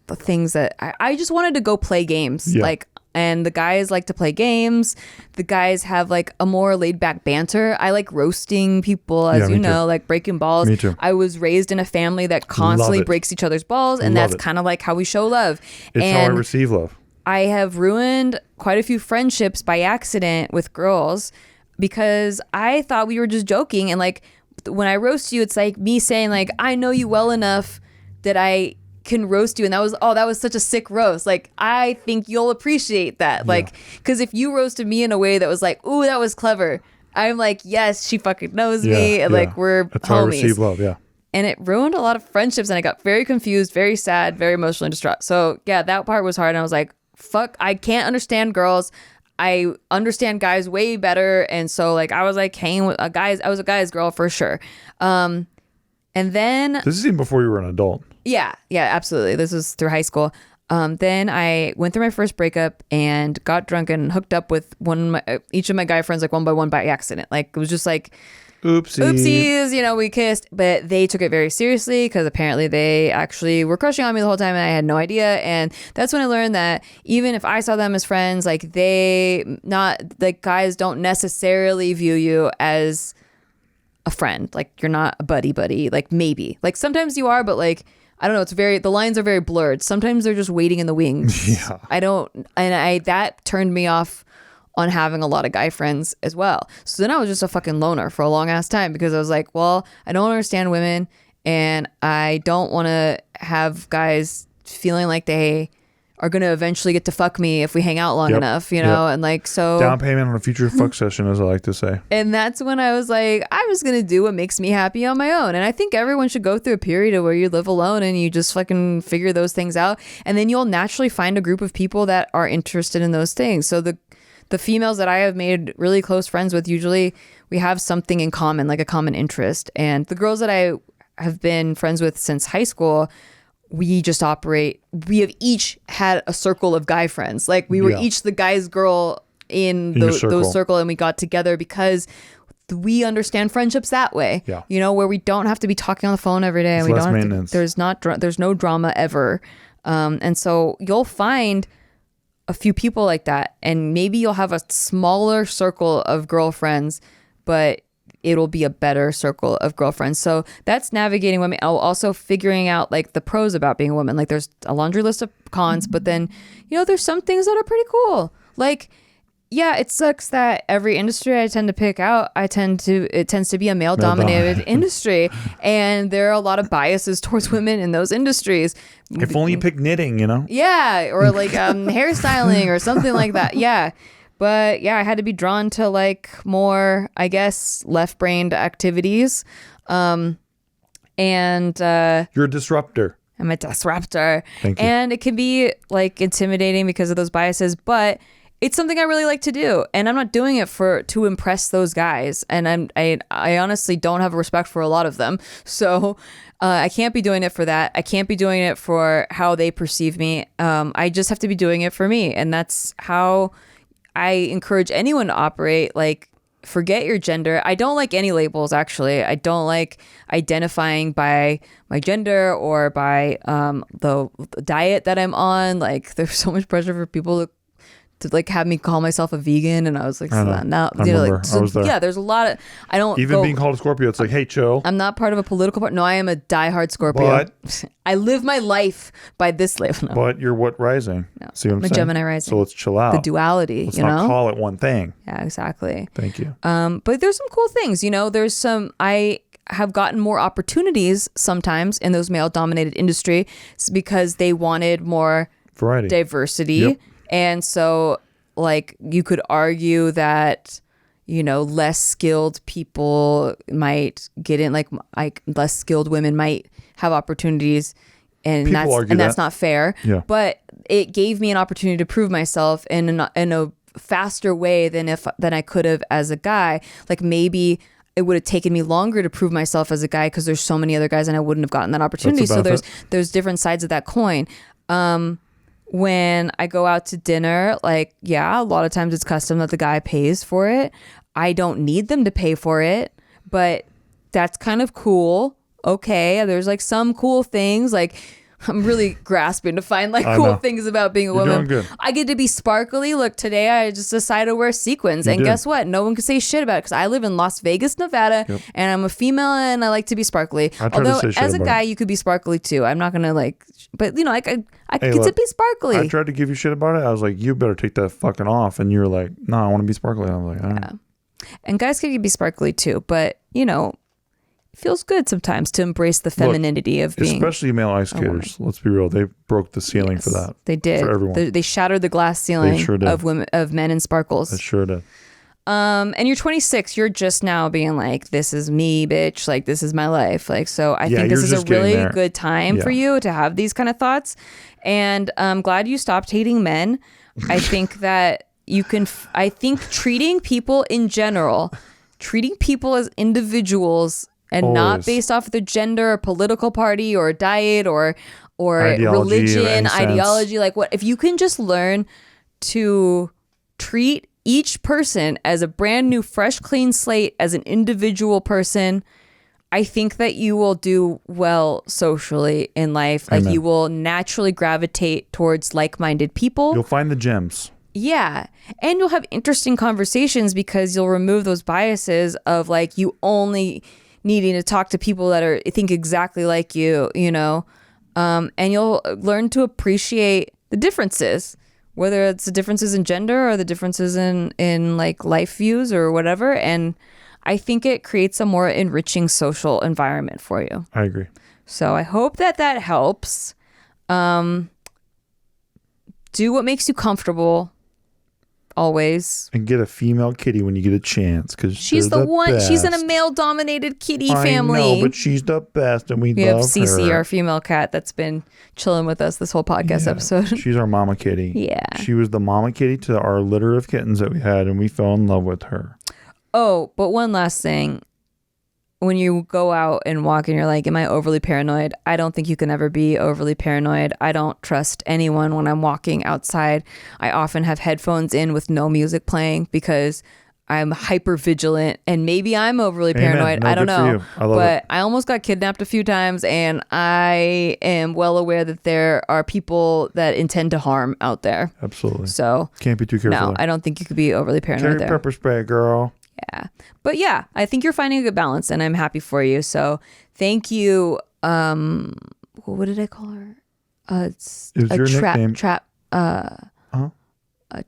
the things that I just wanted to go play games. Yeah. And the guys like to play games. The guys have like a more laid back banter. I like roasting people, as you know, like breaking balls. Me too. I was raised in a family that constantly breaks each other's balls, and that's kind of like how we show love. It's how I receive love. I have ruined quite a few friendships by accident with girls because I thought we were just joking. And like when I roast you, it's like me saying like, I know you well enough that I can roast you, and that was such a sick roast. Like I think you'll appreciate that. Yeah. Like, because if you roasted me in a way that was like, ooh, that was clever, I'm like, yes, she fucking knows me, and like we're that's homies. How I receive love. Yeah. And it ruined a lot of friendships, and I got very confused, very sad, very emotionally distraught. So yeah, that part was hard, and I was like, fuck, I can't understand girls. I understand guys way better, and so like I was like hanging with guys. I was a guy's girl for sure. And then this is even before you were an adult. Yeah, absolutely. This was through high school. Then I went through my first breakup and got drunk and hooked up with each of my guy friends, like one by one by accident. Like it was just like oopsies, we kissed, but they took it very seriously because apparently they actually were crushing on me the whole time and I had no idea. And that's when I learned that even if I saw them as friends, like guys don't necessarily view you as a friend. Like you're not a buddy, like maybe. Like sometimes you are, but like I don't know, the lines are very blurred. Sometimes they're just waiting in the wings. Yeah. That turned me off on having a lot of guy friends as well. So then I was just a fucking loner for a long ass time because I was like, well, I don't understand women and I don't want to have guys feeling like they are going to eventually get to fuck me if we hang out long enough, know? And like, so down payment on a future fuck session, as I like to say. And that's when I was like, I'm just going to do what makes me happy on my own. And I think everyone should go through a period of where you live alone and you just fucking figure those things out. And then you'll naturally find a group of people that are interested in those things. So the females that I have made really close friends with, usually we have something in common, like a common interest. And the girls that I have been friends with since high school, we have each had a circle of guy friends. Like we were each the guy's girl in those circle, and we got together because we understand friendships that way. Yeah. Where we don't have to be talking on the phone every day. It's less maintenance. There's no drama ever. And so you'll find a few people like that, and maybe you'll have a smaller circle of girlfriends, but it'll be a better circle of girlfriends. So that's navigating women. Also figuring out like the pros about being a woman. Like there's a laundry list of cons, but then, you know, there's some things that are pretty cool. Like, yeah, it sucks that every industry I tend to pick out, it tends to be a male dominated industry. And there are a lot of biases towards women in those industries. If only you pick knitting, you know? Yeah. Or like hairstyling or something like that. Yeah. But yeah, I had to be drawn to like more, I guess, left-brained activities. And you're a disruptor. I'm a disruptor. Thank you. And it can be like intimidating because of those biases, but it's something I really like to do. And I'm not doing it to impress those guys. And I honestly don't have respect for a lot of them. So I can't be doing it for that. I can't be doing it for how they perceive me. I just have to be doing it for me. And that's how I encourage anyone to operate. Like, forget your gender. I don't like any labels, actually. I don't like identifying by my gender or by the diet that I'm on. Like, there's so much pressure for people to like have me call myself a vegan, and I was like, I was there. Yeah, there's a lot of being called a Scorpio, it's like, hey, chill. I'm not part of a political part. No, I am a diehard Scorpio. But I live my life by this label. No. But you're what rising? No. See what I'm saying? Gemini rising. So let's chill out. The duality. Let's not call it one thing. Yeah, exactly. Thank you. But there's some cool things. You know, I have gotten more opportunities sometimes in those male dominated industry because they wanted more variety, diversity. Yep. And so, like, you could argue that, you know, less skilled people might get in, like less skilled women might have opportunities, and that's not fair. Yeah. But it gave me an opportunity to prove myself in a faster way than I could have as a guy. Like, maybe it would have taken me longer to prove myself as a guy because there's so many other guys and I wouldn't have gotten that opportunity. So there's different sides of that coin. When I go out to dinner, like, yeah, a lot of times it's custom that the guy pays for it. I don't need them to pay for it, but that's kind of cool. Okay, there's like some cool things. Like, I'm really grasping to find like cool things about being a woman. Doing good. I get to be sparkly. Look, today I just decided to wear sequins. Guess what? No one can say shit about it because I live in Las Vegas, Nevada, and I'm a female and I like to be sparkly. Although as a guy, you could be sparkly too. I'm not going to like, but you know, I get to be sparkly. I tried to give you shit about it. I was like, you better take that fucking off. And you were like, no, I want to be sparkly. I was like, all right. And guys can be sparkly too, but you know, it feels good sometimes to embrace the femininity of being, especially male ice skaters. Let's be real; they broke the ceiling for that. They did. For everyone. They shattered the glass ceiling of men in sparkles. They sure did. And you're 26. You're just now being like, "This is me, bitch. Like, this is my life." Like, so I think this is a really good time for you to have these kind of thoughts. And I'm glad you stopped hating men. I think that you can. I think treating people in general, treating people as individuals. And not based off of their gender or political party or diet or religion, ideology. Like, what if you can just learn to treat each person as a brand new, fresh, clean slate, as an individual person, I think that you will do well socially in life. Like, you will naturally gravitate towards like-minded people. You'll find the gems. Yeah. And you'll have interesting conversations because you'll remove those biases of like, you only needing to talk to people that think exactly like you, you know, and you'll learn to appreciate the differences, whether it's the differences in gender or the differences in like life views or whatever. And I think it creates a more enriching social environment for you. I agree. So I hope that helps. Do what makes you comfortable. Always. And get a female kitty when you get a chance, because she's the one. Best. She's in a male-dominated kitty family. I know, but she's the best, and we love have Cece, her. Our female cat, that's been chilling with us this whole podcast episode. She's our mama kitty. Yeah, she was the mama kitty to our litter of kittens that we had, and we fell in love with her. Oh, but one last thing. When you go out and walk and you're like, am I overly paranoid? I don't think you can ever be overly paranoid. I don't trust anyone when I'm walking outside. I often have headphones in with no music playing because I'm hyper vigilant, and maybe I'm overly paranoid. No, I don't know. But I almost got kidnapped a few times, and I am well aware that there are people that intend to harm out there. Absolutely. So can't be too careful. No, I don't think you could be overly paranoid. Carry pepper spray, girl. Yeah. But yeah, I think you're finding a good balance and I'm happy for you. So thank you. What did I call her? It's It was a your nickname. A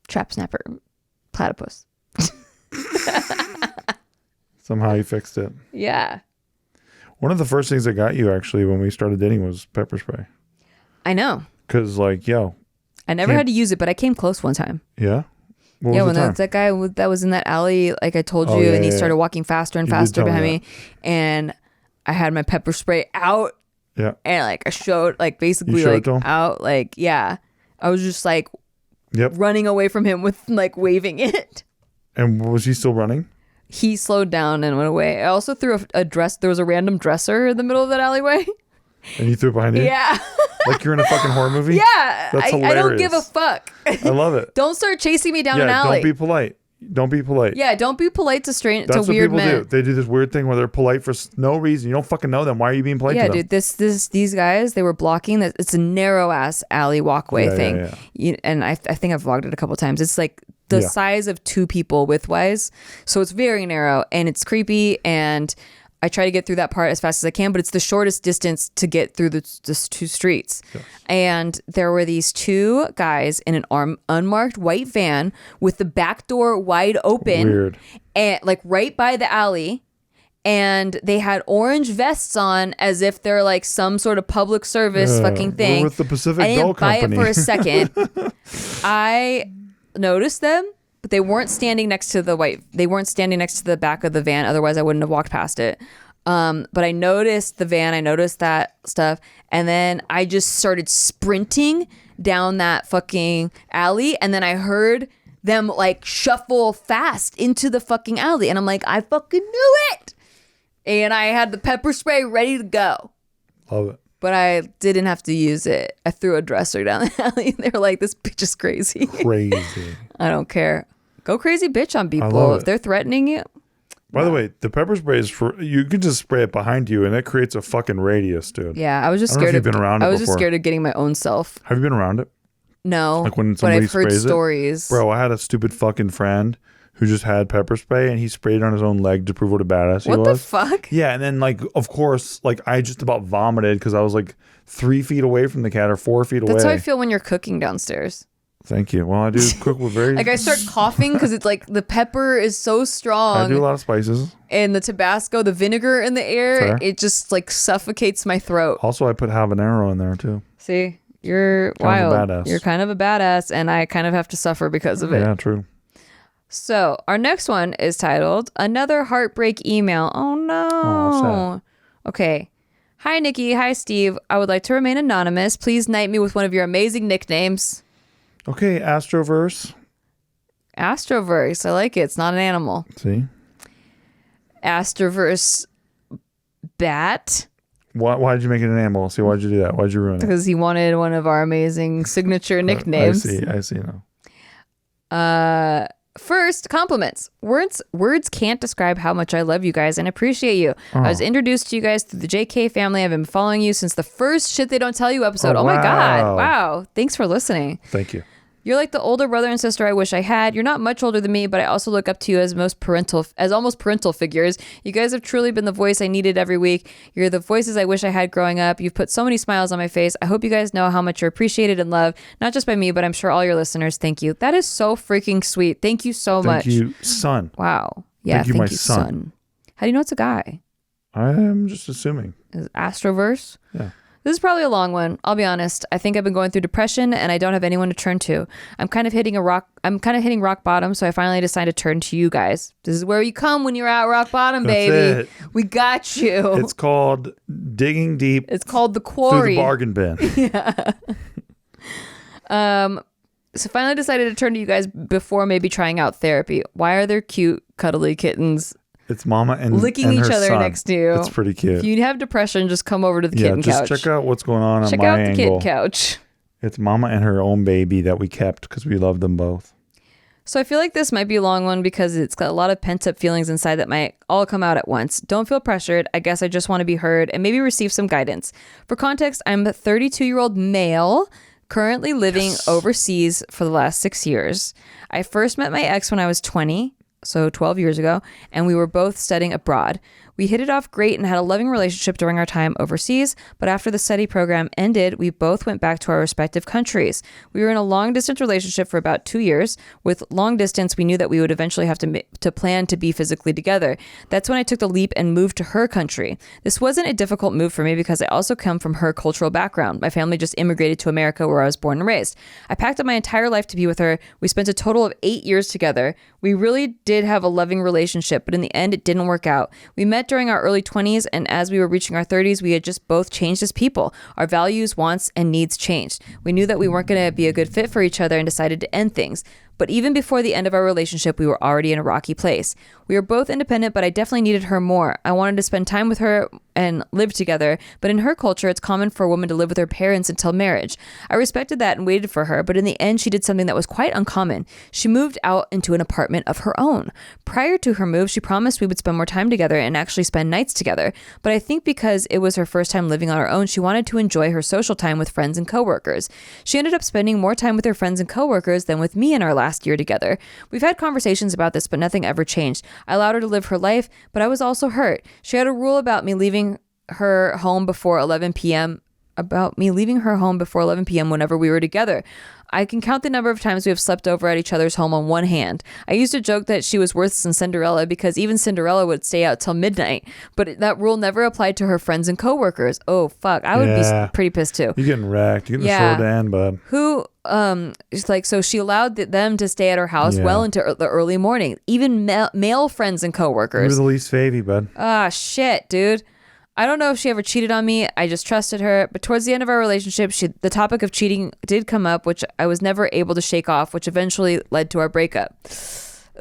trap snapper, platypus. Somehow you fixed it. Yeah. One of the first things that got you actually when we started dating was pepper spray. I know. Because like, yo. I never had to use it, but I came close one time. Yeah? What Yeah, was when the time? that guy that was in that alley, like I told you, and he started walking faster and faster behind me. And I had my pepper spray out. Yeah. And like I showed, like basically like out, like, yeah. I was just like running away from him with like waving it. And was he still running? He slowed down and went away. I also threw a dress. There was a random dresser in the middle of that alleyway. And you threw it behind you? Yeah. Like you're in a fucking horror movie? Yeah. That's hilarious. I don't give a fuck. I love it. Don't start chasing me down an alley. Don't be polite. Don't be polite. Yeah, don't be polite to weird men. That's what people do. They do this weird thing where they're polite for no reason. You don't fucking know them. Why are you being polite to them? Yeah, dude, these guys, they were blocking that. It's a narrow ass alley walkway thing. Yeah. And I think I've vlogged it a couple times. It's like the size of two people widthwise. So it's very narrow and it's creepy. And I try to get through that part as fast as I can, but it's the shortest distance to get through the two streets. Yeah. And there were these two guys in an unmarked white van with the back door wide open. Weird. And like right by the alley. And they had orange vests on as if they're like some sort of public service fucking thing. We're with the Pacific I didn't Doll buy Company. it for a second. I noticed them, but they weren't standing next to the back of the van. Otherwise I wouldn't have walked past it. But I noticed the van, I noticed that stuff. And then I just started sprinting down that fucking alley. And then I heard them like shuffle fast into the fucking alley. And I'm like, I fucking knew it. And I had the pepper spray ready to go. Love it. But I didn't have to use it. I threw a dresser down the alley. They were like, this bitch is crazy. Crazy. I don't care. Go crazy bitch on people. If they're threatening you. By the way, the pepper spray is you can just spray it behind you and it creates a fucking radius, dude. Yeah, I was just scared of been around it just scared of getting my own self. Have you been around it? No. Like when but somebody I've heard sprays stories. It? Bro, I had a stupid fucking friend who just had pepper spray and he sprayed it on his own leg to prove what a badass he was. What the fuck? Yeah, and then like of course, like I just about vomited because I was like 3 feet away from the cat or 4 feet away. That's how I feel when you're cooking downstairs. Thank you. Well, I do cook with very... Like I start coughing because it's like the pepper is so strong. I do a lot of spices. And the Tabasco, the vinegar in the air, Fair. it just like suffocates my throat. Also, I put habanero in there too. See, you're kind wild. Of a badass. You're kind of a badass and I kind of have to suffer because of it. Yeah, true. So our next one is titled Another Heartbreak Email. Oh no. Oh, okay. Hi, Nikki. Hi, Steve. I would like to remain anonymous. Please knight me with one of your amazing nicknames. Okay, Astroverse. Astroverse. I like it. It's not an animal. See? Astroverse Bat. Why did you make it an animal? See, why'd you do that? Why'd you ruin it? Because he wanted one of our amazing signature nicknames. I see now. First, compliments. Words can't describe how much I love you guys and appreciate you. I was introduced to you guys through the JK family. I've been following you since the first Shit They Don't Tell You episode. Oh my God. Wow. Thanks for listening. Thank you. You're like the older brother and sister I wish I had. You're not much older than me, but I also look up to you as almost parental figures. You guys have truly been the voice I needed every week. You're the voices I wish I had growing up. You've put so many smiles on my face. I hope you guys know how much you're appreciated and loved, not just by me, but I'm sure all your listeners. Thank you. That is so freaking sweet. Thank you so much. Thank you, son. Wow. Yeah, thank you, son. How do you know it's a guy? I'm just assuming. Is it Astroverse? Yeah. This is probably a long one. I'll be honest. I think I've been going through depression and I don't have anyone to turn to. I'm kind of hitting rock bottom, so I finally decided to turn to you guys. This is where you come when you're at rock bottom, baby. We got you. It's called digging deep. It's called the quarry. Through the bargain bin. Yeah. So finally decided to turn to you guys before maybe trying out therapy. Why are there cute, cuddly kittens It's mama and licking and each her other son. next to you? It's pretty cute. If you have depression, just come over to the kitten couch. Just check out what's going on check my out angle. the kitten couch. It's mama and her own baby that we kept because we love them both. So I feel like this might be a long one because it's got a lot of pent up feelings inside that might all come out at once. Don't feel pressured. I guess I just want to be heard and maybe receive some guidance. For context, I'm a 32-year-old male Currently living overseas for the last 6 years. I first met my ex when I was 20, so 12 years ago, and we were both studying abroad. We hit it off great and had a loving relationship during our time overseas, but after the study program ended, we both went back to our respective countries. We were in a long-distance relationship for about 2 years. With long distance, we knew that we would eventually have to plan to be physically together. That's when I took the leap and moved to her country. This wasn't a difficult move for me because I also come from her cultural background. My family just immigrated to America where I was born and raised. I packed up my entire life to be with her. We spent a total of 8 years together. We really did have a loving relationship, but in the end, it didn't work out. We met during our early 20s, and as we were reaching our 30s, we had just both changed as people. Our values, wants, and needs changed. We knew that we weren't going to be a good fit for each other and decided to end things. But even before the end of our relationship, we were already in a rocky place. We were both independent, but I definitely needed her more. I wanted to spend time with her and live together, but in her culture, it's common for a woman to live with her parents until marriage. I respected that and waited for her, but in the end, she did something that was quite uncommon. She moved out into an apartment of her own. Prior to her move, she promised we would spend more time together and actually spend nights together. But I think because it was her first time living on her own, she wanted to enjoy her social time with friends and coworkers. She ended up spending more time with her friends and coworkers than with me in our last year together. We've had conversations about this, but nothing ever changed. I allowed her to live her life, but I was also hurt. She had a rule about me leaving her home before 11 p.m. Whenever we were together. I can count the number of times we have slept over at each other's home on one hand. I used to joke that she was worse than Cinderella because even Cinderella would stay out till midnight, but that rule never applied to her friends and coworkers. Oh, fuck. I would be pretty pissed too. You're getting wrecked. You're getting the short end, bud. It's like, so she allowed them to stay at her house well into the early morning. Even male friends and coworkers. You're the least favy, bud. Ah, shit, dude. I don't know if she ever cheated on me. I just trusted her. But towards the end of our relationship, the topic of cheating did come up, which I was never able to shake off, which eventually led to our breakup.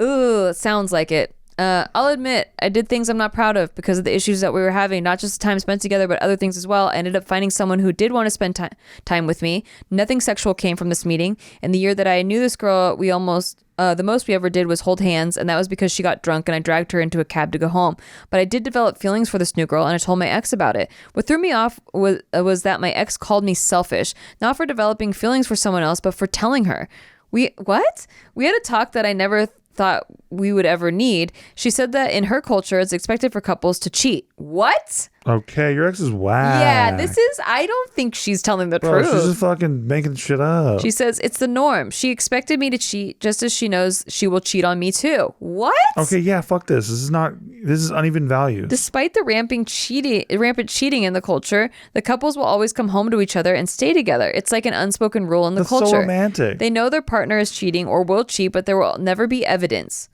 Ooh, it sounds like it. I'll admit, I did things I'm not proud of because of the issues that we were having, not just the time spent together, but other things as well. I ended up finding someone who did want to spend time with me. Nothing sexual came from this meeting. In the year that I knew this girl, we almost... the most we ever did was hold hands, and that was because she got drunk and I dragged her into a cab to go home. But I did develop feelings for this new girl, and I told my ex about it. What threw me off was that my ex called me selfish, not for developing feelings for someone else, but for telling her. We had a talk that I never thought we would ever need. She said that in her culture, it's expected for couples to cheat. What? Okay, your ex is whack. Yeah, I don't think she's telling the truth. She's just fucking making shit up. She says, it's the norm. She expected me to cheat just as she knows she will cheat on me too. What? Okay, yeah, fuck this. This is uneven value. Despite the rampant cheating in the culture, the couples will always come home to each other and stay together. It's like an unspoken rule in the culture. That's so romantic. They know their partner is cheating or will cheat, but there will never be evidence.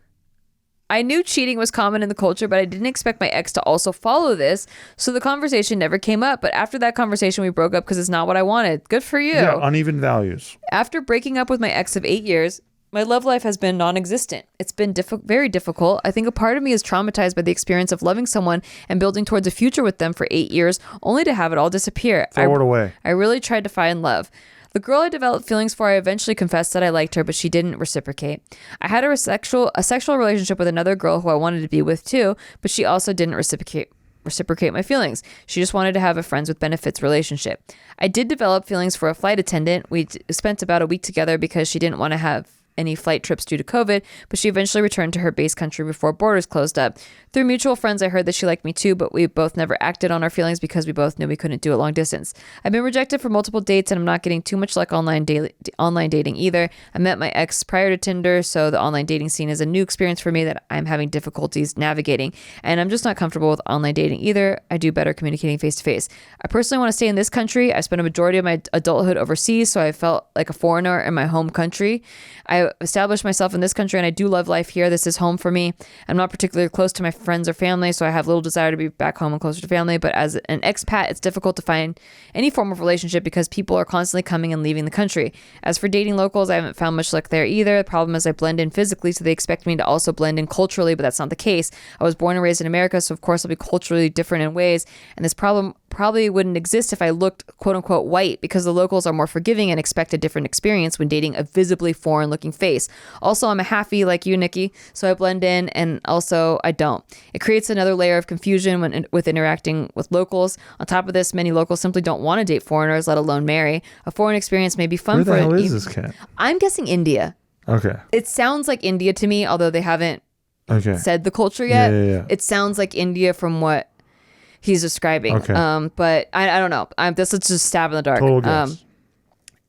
I knew cheating was common in the culture, but I didn't expect my ex to also follow this, so the conversation never came up. But after that conversation, we broke up because it's not what I wanted. Good for you. Yeah, uneven values. After breaking up with my ex of 8 years, my love life has been non-existent. It's been very difficult. I think a part of me is traumatized by the experience of loving someone and building towards a future with them for 8 years, only to have it all disappear. Throw it away. I really tried to find love. The girl I developed feelings for, I eventually confessed that I liked her, but she didn't reciprocate. I had a sexual relationship with another girl who I wanted to be with too, but she also didn't reciprocate my feelings. She just wanted to have a friends with benefits relationship. I did develop feelings for a flight attendant. We spent about a week together because she didn't want to have any flight trips due to COVID, but she eventually returned to her base country before borders closed up. Through mutual friends, I heard that she liked me too, but we both never acted on our feelings because we both knew we couldn't do it long distance. I've been rejected for multiple dates, and I'm not getting too much like online dating either. I met my ex prior to Tinder, so the online dating scene is a new experience for me that I'm having difficulties navigating, and I'm just not comfortable with online dating either. I do better communicating face to face. I personally want to stay in this country. I spent a majority of my adulthood overseas, so I felt like a foreigner in my home country. I established myself in this country, and I do love life here. This is home for me. I'm not particularly close to my friends or family, so I have little desire to be back home and closer to family. But as an expat, it's difficult to find any form of relationship because people are constantly coming and leaving the country. As for dating locals, I haven't found much luck there either. The problem is I blend in physically, so they expect me to also blend in culturally, but that's not the case. I was born and raised in America, so of course I'll be culturally different in ways, and this problem probably wouldn't exist if I looked quote unquote white, because the locals are more forgiving and expect a different experience when dating a visibly foreign looking face. Also, I'm a halfie like you, Nikki, so I blend in, and also I don't. It creates another layer of confusion with interacting with locals. On top of this, many locals simply don't want to date foreigners, let alone marry. A foreign experience may be fun. Where the hell is this cat? I'm guessing India. Okay. It sounds like India to me, although they haven't said the culture yet. Yeah. It sounds like India from what he's describing. Okay. But I don't know. This is just stab in the dark. Total guess.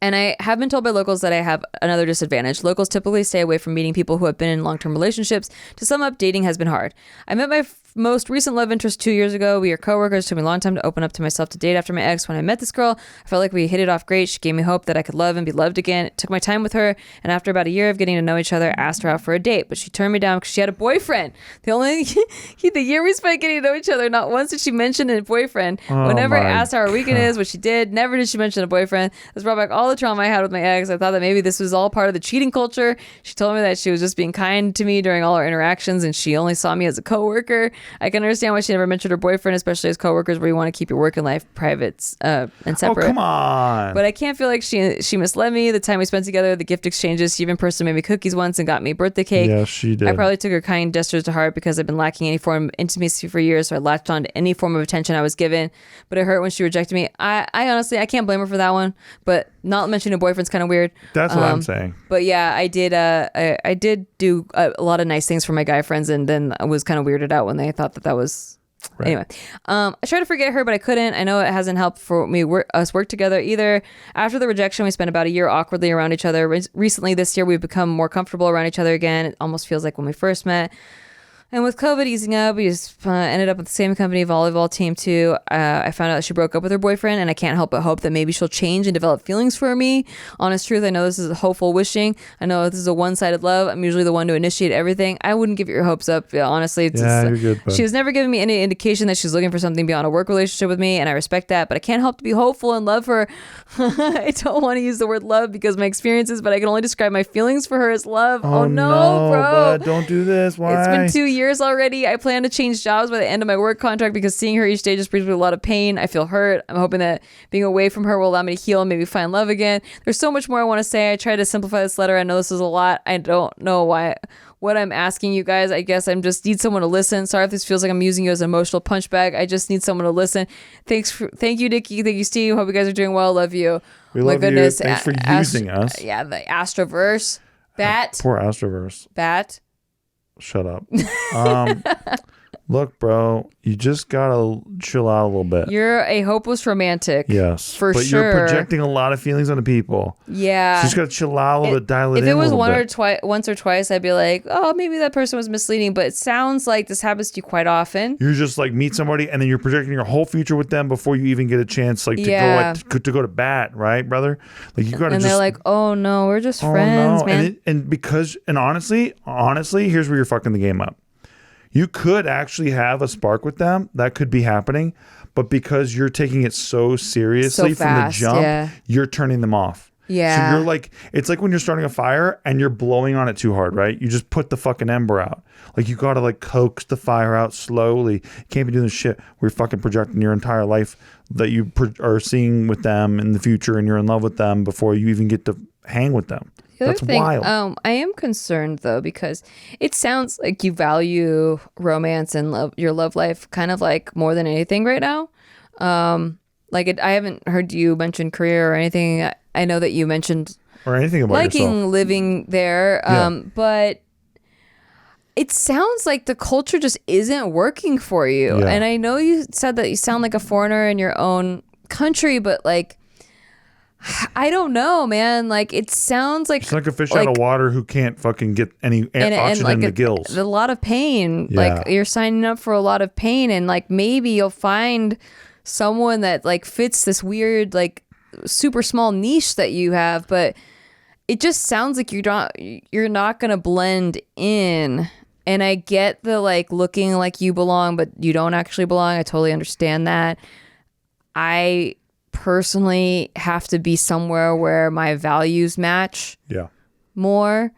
And I have been told by locals that I have another disadvantage. Locals typically stay away from meeting people who have been in long-term relationships. To sum up, dating has been hard. I met my most recent love interest 2 years ago. We are coworkers. It took me a long time to open up to myself to date after my ex. When I met this girl, I felt like we hit it off great. She gave me hope that I could love and be loved again. It took my time with her, and after about a year of getting to know each other, I asked her out for a date, but she turned me down because she had a boyfriend. The year we spent getting to know each other, not once did she mention a boyfriend. Whenever I asked her how her weekend is, what she did, never did she mention a boyfriend. This brought back all the trauma I had with my ex. I thought that maybe this was all part of the cheating culture. She told me that she was just being kind to me during all our interactions, and she only saw me as a coworker. I can understand why she never mentioned her boyfriend, especially as coworkers, where you want to keep your work and life private and separate. Oh, come on. But I can't feel like she misled me. The time we spent together, the gift exchanges, she even personally made me cookies once and got me birthday cake. Yeah, she did. I probably took her kind gestures to heart because I've been lacking any form of intimacy for years, so I latched on to any form of attention I was given. But it hurt when she rejected me. I honestly, I can't blame her for that one. But not mentioning a boyfriend's kind of weird. That's what I'm saying. But yeah, I did. I did do a lot of nice things for my guy friends, and then I was kind of weirded out when they thought that was. Right. Anyway, I tried to forget her, but I couldn't. I know it hasn't helped for me us work together either. After the rejection, we spent about a year awkwardly around each other. Recently, this year, we've become more comfortable around each other again. It almost feels like when we first met. And with COVID easing up, we just ended up with the same company volleyball team too. I found out that she broke up with her boyfriend, and I can't help but hope that maybe she'll change and develop feelings for me. Honest truth, I know this is a hopeful wishing. I know this is a one-sided love. I'm usually the one to initiate everything. I wouldn't give your hopes up. Yeah, honestly, you're good, bud. She has never given me any indication that she's looking for something beyond a work relationship with me, and I respect that. But I can't help to be hopeful and love her. I don't want to use the word love because of my experiences, but I can only describe my feelings for her as love. Oh no, bro! Bud, don't do this. Why? It's been 2 years already. I plan to change jobs by the end of my work contract because seeing her each day just brings me a lot of pain. I feel hurt. I'm hoping that being away from her will allow me to heal and maybe find love again. There's so much more I want to say. I tried to simplify this letter. I know this is a lot. I don't know what I'm asking you guys. I guess I just need someone to listen. Sorry if this feels like I'm using you as an emotional punch bag. I just need someone to listen. Thank you, Nikki. Thank you, Steve. Hope you guys are doing well. Love you. We love you. Thanks for using us. Yeah, the Astroverse. Bat. Poor Astroverse. Bat. Shut up. Look, bro, you just gotta chill out a little bit. You're a hopeless romantic. Yes, for but sure. You're projecting a lot of feelings onto people. Yeah, so you just gotta chill out a little bit, dial it in. If it was once or twice, I'd be like, oh, maybe that person was misleading. But it sounds like this happens to you quite often. You're just like meet somebody, and then you're projecting your whole future with them before you even get a chance, like to go to bat, right, brother? Like you gotta. And they're like, oh no, we're just friends, man. And honestly, here's where you're fucking the game up. You could actually have a spark with them. That could be happening. But because you're taking it so seriously from the jump, you're turning them off. Yeah. So you're like, it's like when you're starting a fire and you're blowing on it too hard, right? You just put the fucking ember out. Like you got to like coax the fire out slowly. You can't be doing this shit where you're fucking projecting your entire life that you are seeing with them in the future and you're in love with them before you even get to hang with them. That's wild. I am concerned though because it sounds like you value romance and your love life kind of like more than anything right now. I haven't heard you mention career or anything. I know that you mentioned or anything about liking yourself. Living there, but it sounds like the culture just isn't working for you. Yeah. And I know you said that you sound like a foreigner in your own country, but like. I don't know, man. Like it sounds like it's like a fish out of water who can't fucking get any oxygen in the gills. A lot of pain. Yeah. Like you're signing up for a lot of pain, and like maybe you'll find someone that like fits this weird like super small niche that you have, but it just sounds like you're not gonna blend in. And I get the like looking like you belong, but you don't actually belong. I totally understand that. I personally have to be somewhere where my values match more.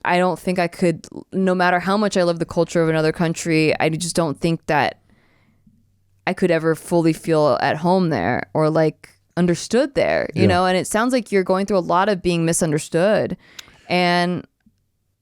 I don't think I could, no matter how much I love the culture of another country, I just don't think that I could ever fully feel at home there or like understood there, you know? And it sounds like you're going through a lot of being misunderstood. And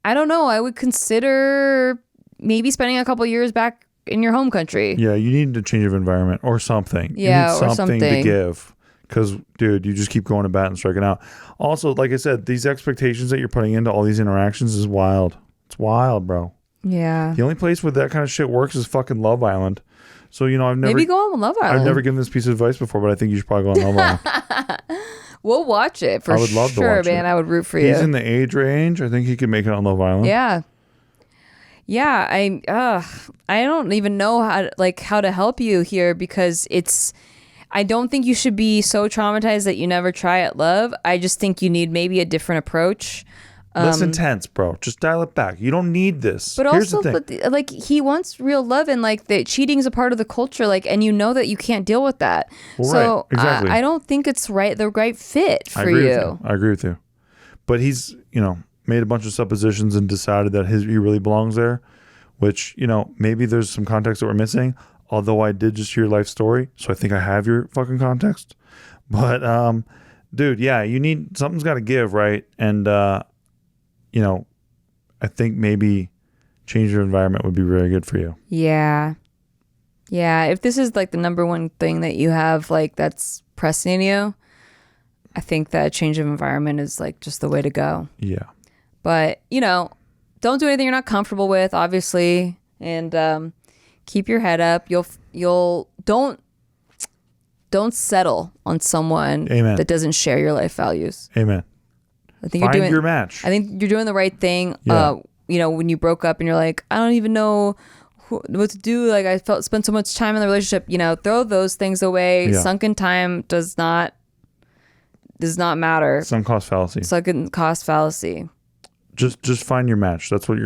I don't know, I would consider maybe spending a couple years back in your home country. Yeah, you need to change of environment or something. Yeah, you need or something something to give. Because, dude, you just keep going to bat and striking out. Also, like I said, these expectations that you're putting into all these interactions is wild. It's wild, bro. Yeah. The only place where that kind of shit works is fucking Love Island. So, you know, I've never... Maybe go on Love Island. I've never given this piece of advice before, but I think you should probably go on Love Island. We'll watch it for sure. I would love to watch man. It. I would root for you. He's in the age range. I think he could make it on Love Island. Yeah. Yeah, I don't even know how to help you here because I don't think you should be so traumatized that you never try at love. I just think you need maybe a different approach. Less intense, bro. Just dial it back. You don't need this. But Here's also, the thing. like he wants real love, and like that cheating is a part of the culture. Like, and you know that you can't deal with that. Well, so right. Exactly. I don't think it's the right fit for you. I agree with you. But he's, you know, made a bunch of suppositions and decided that he really belongs there, which, you know, maybe there's some context that we're missing. Although I did just hear your life story, so I think I have your fucking context. But, dude, yeah, something's got to give, right? And, you know, I think maybe change your environment would be really good for you. Yeah. Yeah. If this is like the number one thing that you have, like that's pressing you, I think that change of environment is like just the way to go. Yeah. But, you know, don't do anything you're not comfortable with, obviously. And, keep your head up. Don't settle on someone Amen. That doesn't share your life values. Amen. I think Find your match. I think you're doing the right thing. Yeah. You know, when you broke up and you're like, I don't even know what to do. Like I spent so much time in the relationship. You know, throw those things away. Yeah. Sunken time does not matter. Sunk cost fallacy. Sunken cost fallacy. Just find your match. That's what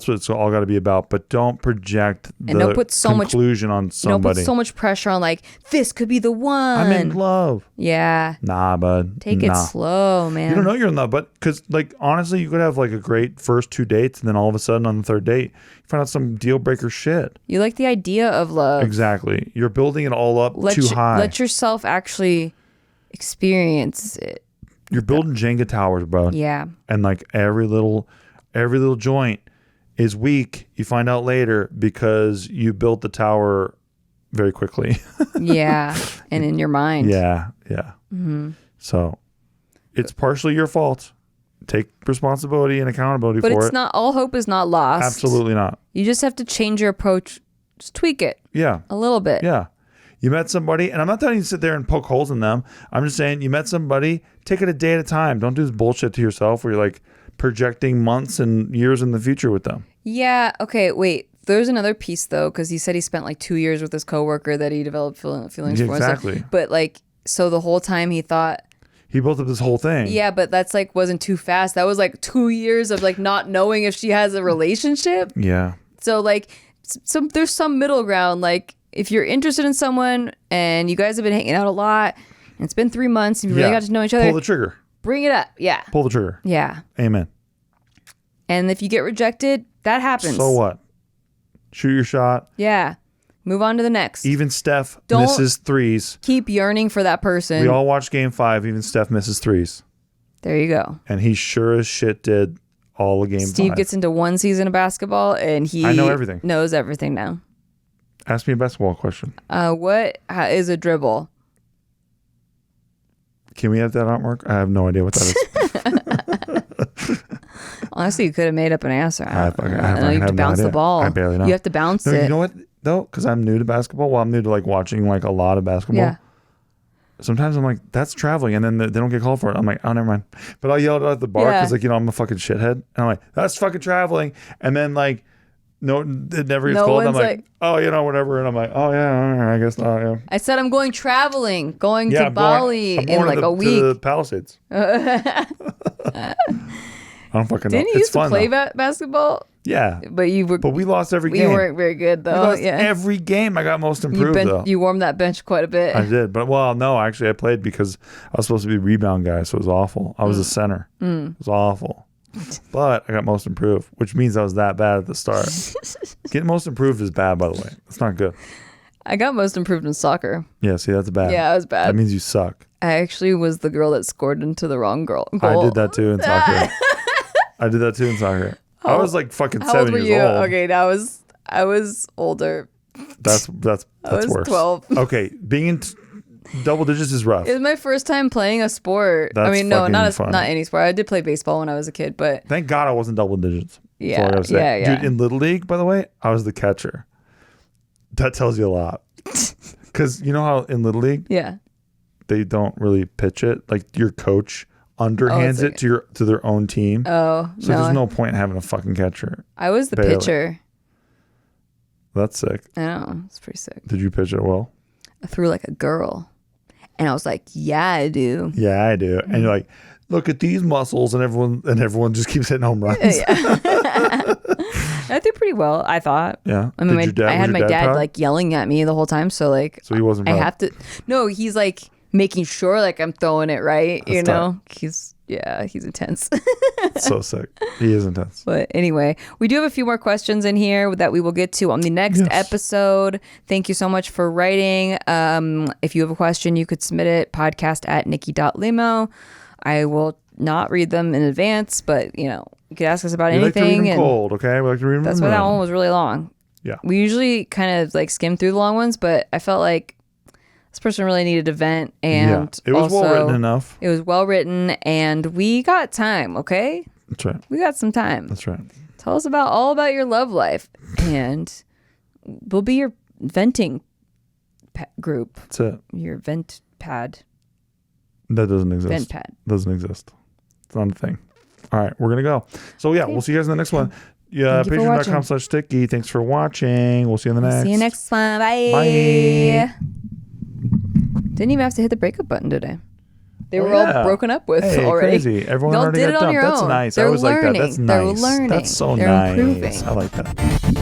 it's all got to be about. But don't project the don't put so conclusion on somebody. Don't put so much pressure on like this could be the one. I'm in love. Yeah. Nah, bud. Take it slow, man. You don't know you're in love, but because like honestly, you could have like a great first 2 dates, and then all of a sudden on the third date, you find out some deal breaker shit. You like the idea of love. Exactly. You're building it all up too high. Let yourself actually experience it. You're building Jenga towers, bro. Yeah. And like every little joint is weak. You find out later because you built the tower very quickly. Yeah. And in your mind. Yeah. Yeah. Mm-hmm. So it's partially your fault. Take responsibility and accountability for it. But it's not, all hope is not lost. Absolutely not. You just have to change your approach. Just tweak it. Yeah. A little bit. Yeah. You met somebody, and I'm not telling you to sit there and poke holes in them. I'm just saying you met somebody, take it a day at a time. Don't do this bullshit to yourself where you're like projecting months and years in the future with them. Yeah. Okay. Wait. There's another piece though, because he said he spent like 2 years with his coworker that he developed feelings for. Exactly. But like, so the whole time he thought he built up this whole thing. Yeah, but that's like wasn't too fast. That was like 2 years of like not knowing if she has a relationship. Yeah. So like, there's some middle ground. Like, if you're interested in someone and you guys have been hanging out a lot and it's been 3 months and you really got to know each other, pull the trigger. Bring it up. Yeah. Pull the trigger. Yeah. Amen. And if you get rejected, that happens. So what? Shoot your shot. Yeah. Move on to the next. Even Steph misses threes. Keep yearning for that person. We all watched Game 5. Even Steph misses threes. There you go. And he sure as shit did all of Game 5. Steve gets into one season of basketball and I know everything. Knows everything now. Ask me a basketball question. What is a dribble? Can we have that artwork? I have no idea what that is. Honestly, you could have made up an answer. I know you have to no bounce idea. the ball. I barely know. You have to bounce it. You know what, though? Because I'm new to basketball. Well, I'm new to like watching like a lot of basketball. Yeah. Sometimes I'm like, that's traveling. And then they don't get called for it. I'm like, oh, never mind. But I'll yell it out at the bar because like, you know, I'm a fucking shithead. And I'm like, that's fucking traveling. And then like, no, it never gets called. I'm like, oh, you know, whatever. And I'm like, oh, yeah, I guess not. Yeah. I said I'm going traveling, going to Bali in like a week. To the Palisades. I don't fucking know. Didn't you used to play basketball? Yeah. But we lost every game. You weren't very good though. We lost every game. I got most improved though. You warmed that bench quite a bit. I did. But well, no, actually I played because I was supposed to be a rebound guy, so it was awful. I was a center. It was awful. But I got most improved, which means I was that bad at the start. Getting most improved is bad, by the way. It's not good. I got most improved in soccer. Yeah, see, that's bad. Yeah, it was bad. That means you suck. I actually was the girl that scored into the wrong goal. I did that too in soccer. I was like fucking How old 7 were years you? old. Okay, I was older. That's I was worse. 12. Okay, being in double digits is rough. It was my first time playing a sport. That's I mean, no, not fun. any sport. I did play baseball when I was a kid, but Thank God I wasn't double digits. That's all I yeah, gotta say. yeah. Dude, in Little League, by the way, I was the catcher. That tells you a lot. Because you know how in Little League, yeah. they don't really pitch it. Like your coach underhands it to their own team. Oh, So there's no point in having a fucking catcher. I was the Barely. pitcher. That's sick. I know. It's pretty sick. Did you pitch it well? I threw like a girl. And I was like, yeah, I do. Yeah, I do. And you're like, look at these muscles, and everyone just keeps hitting home runs. Yeah. I did pretty well, I thought. Yeah. I mean, I I had my dad like yelling at me the whole time. So like, So he wasn't I proud. have to, no, he's like making sure like I'm throwing it right. That's you know, he's intense. So sick. He is intense. But anyway, we do have a few more questions in here that we will get to on the next episode. Thank you so much for writing. If you have a question, you could submit it podcast@nikki.limo. I will not read them in advance, but you could ask us about We like to read anything. them cold, okay? We like to read them. That's why that one was really long. Yeah. We usually kind of like skim through the long ones, but I felt like this person really needed a vent, and it was also, well written enough. It was well written, and we got time. Okay, That's right. we got some time. That's right. Tell us all about your love life, and we'll be your venting group. That's it. Your vent pad. That doesn't exist. Vent pad. Doesn't exist. It's not a thing. All right, we're gonna go. So yeah, we'll see you guys in the next one. Yeah, patreon.com/sticky. Thanks for watching. We'll see you in the next. See you next one. Bye. Bye. Didn't even have to hit the breakup button today. They were all broken up with already. Crazy. Everyone Y'all already did got it on dumped. your That's own. nice. They're I always like that. learning. That's They're nice. learning. That's so They're nice. improving. I like that.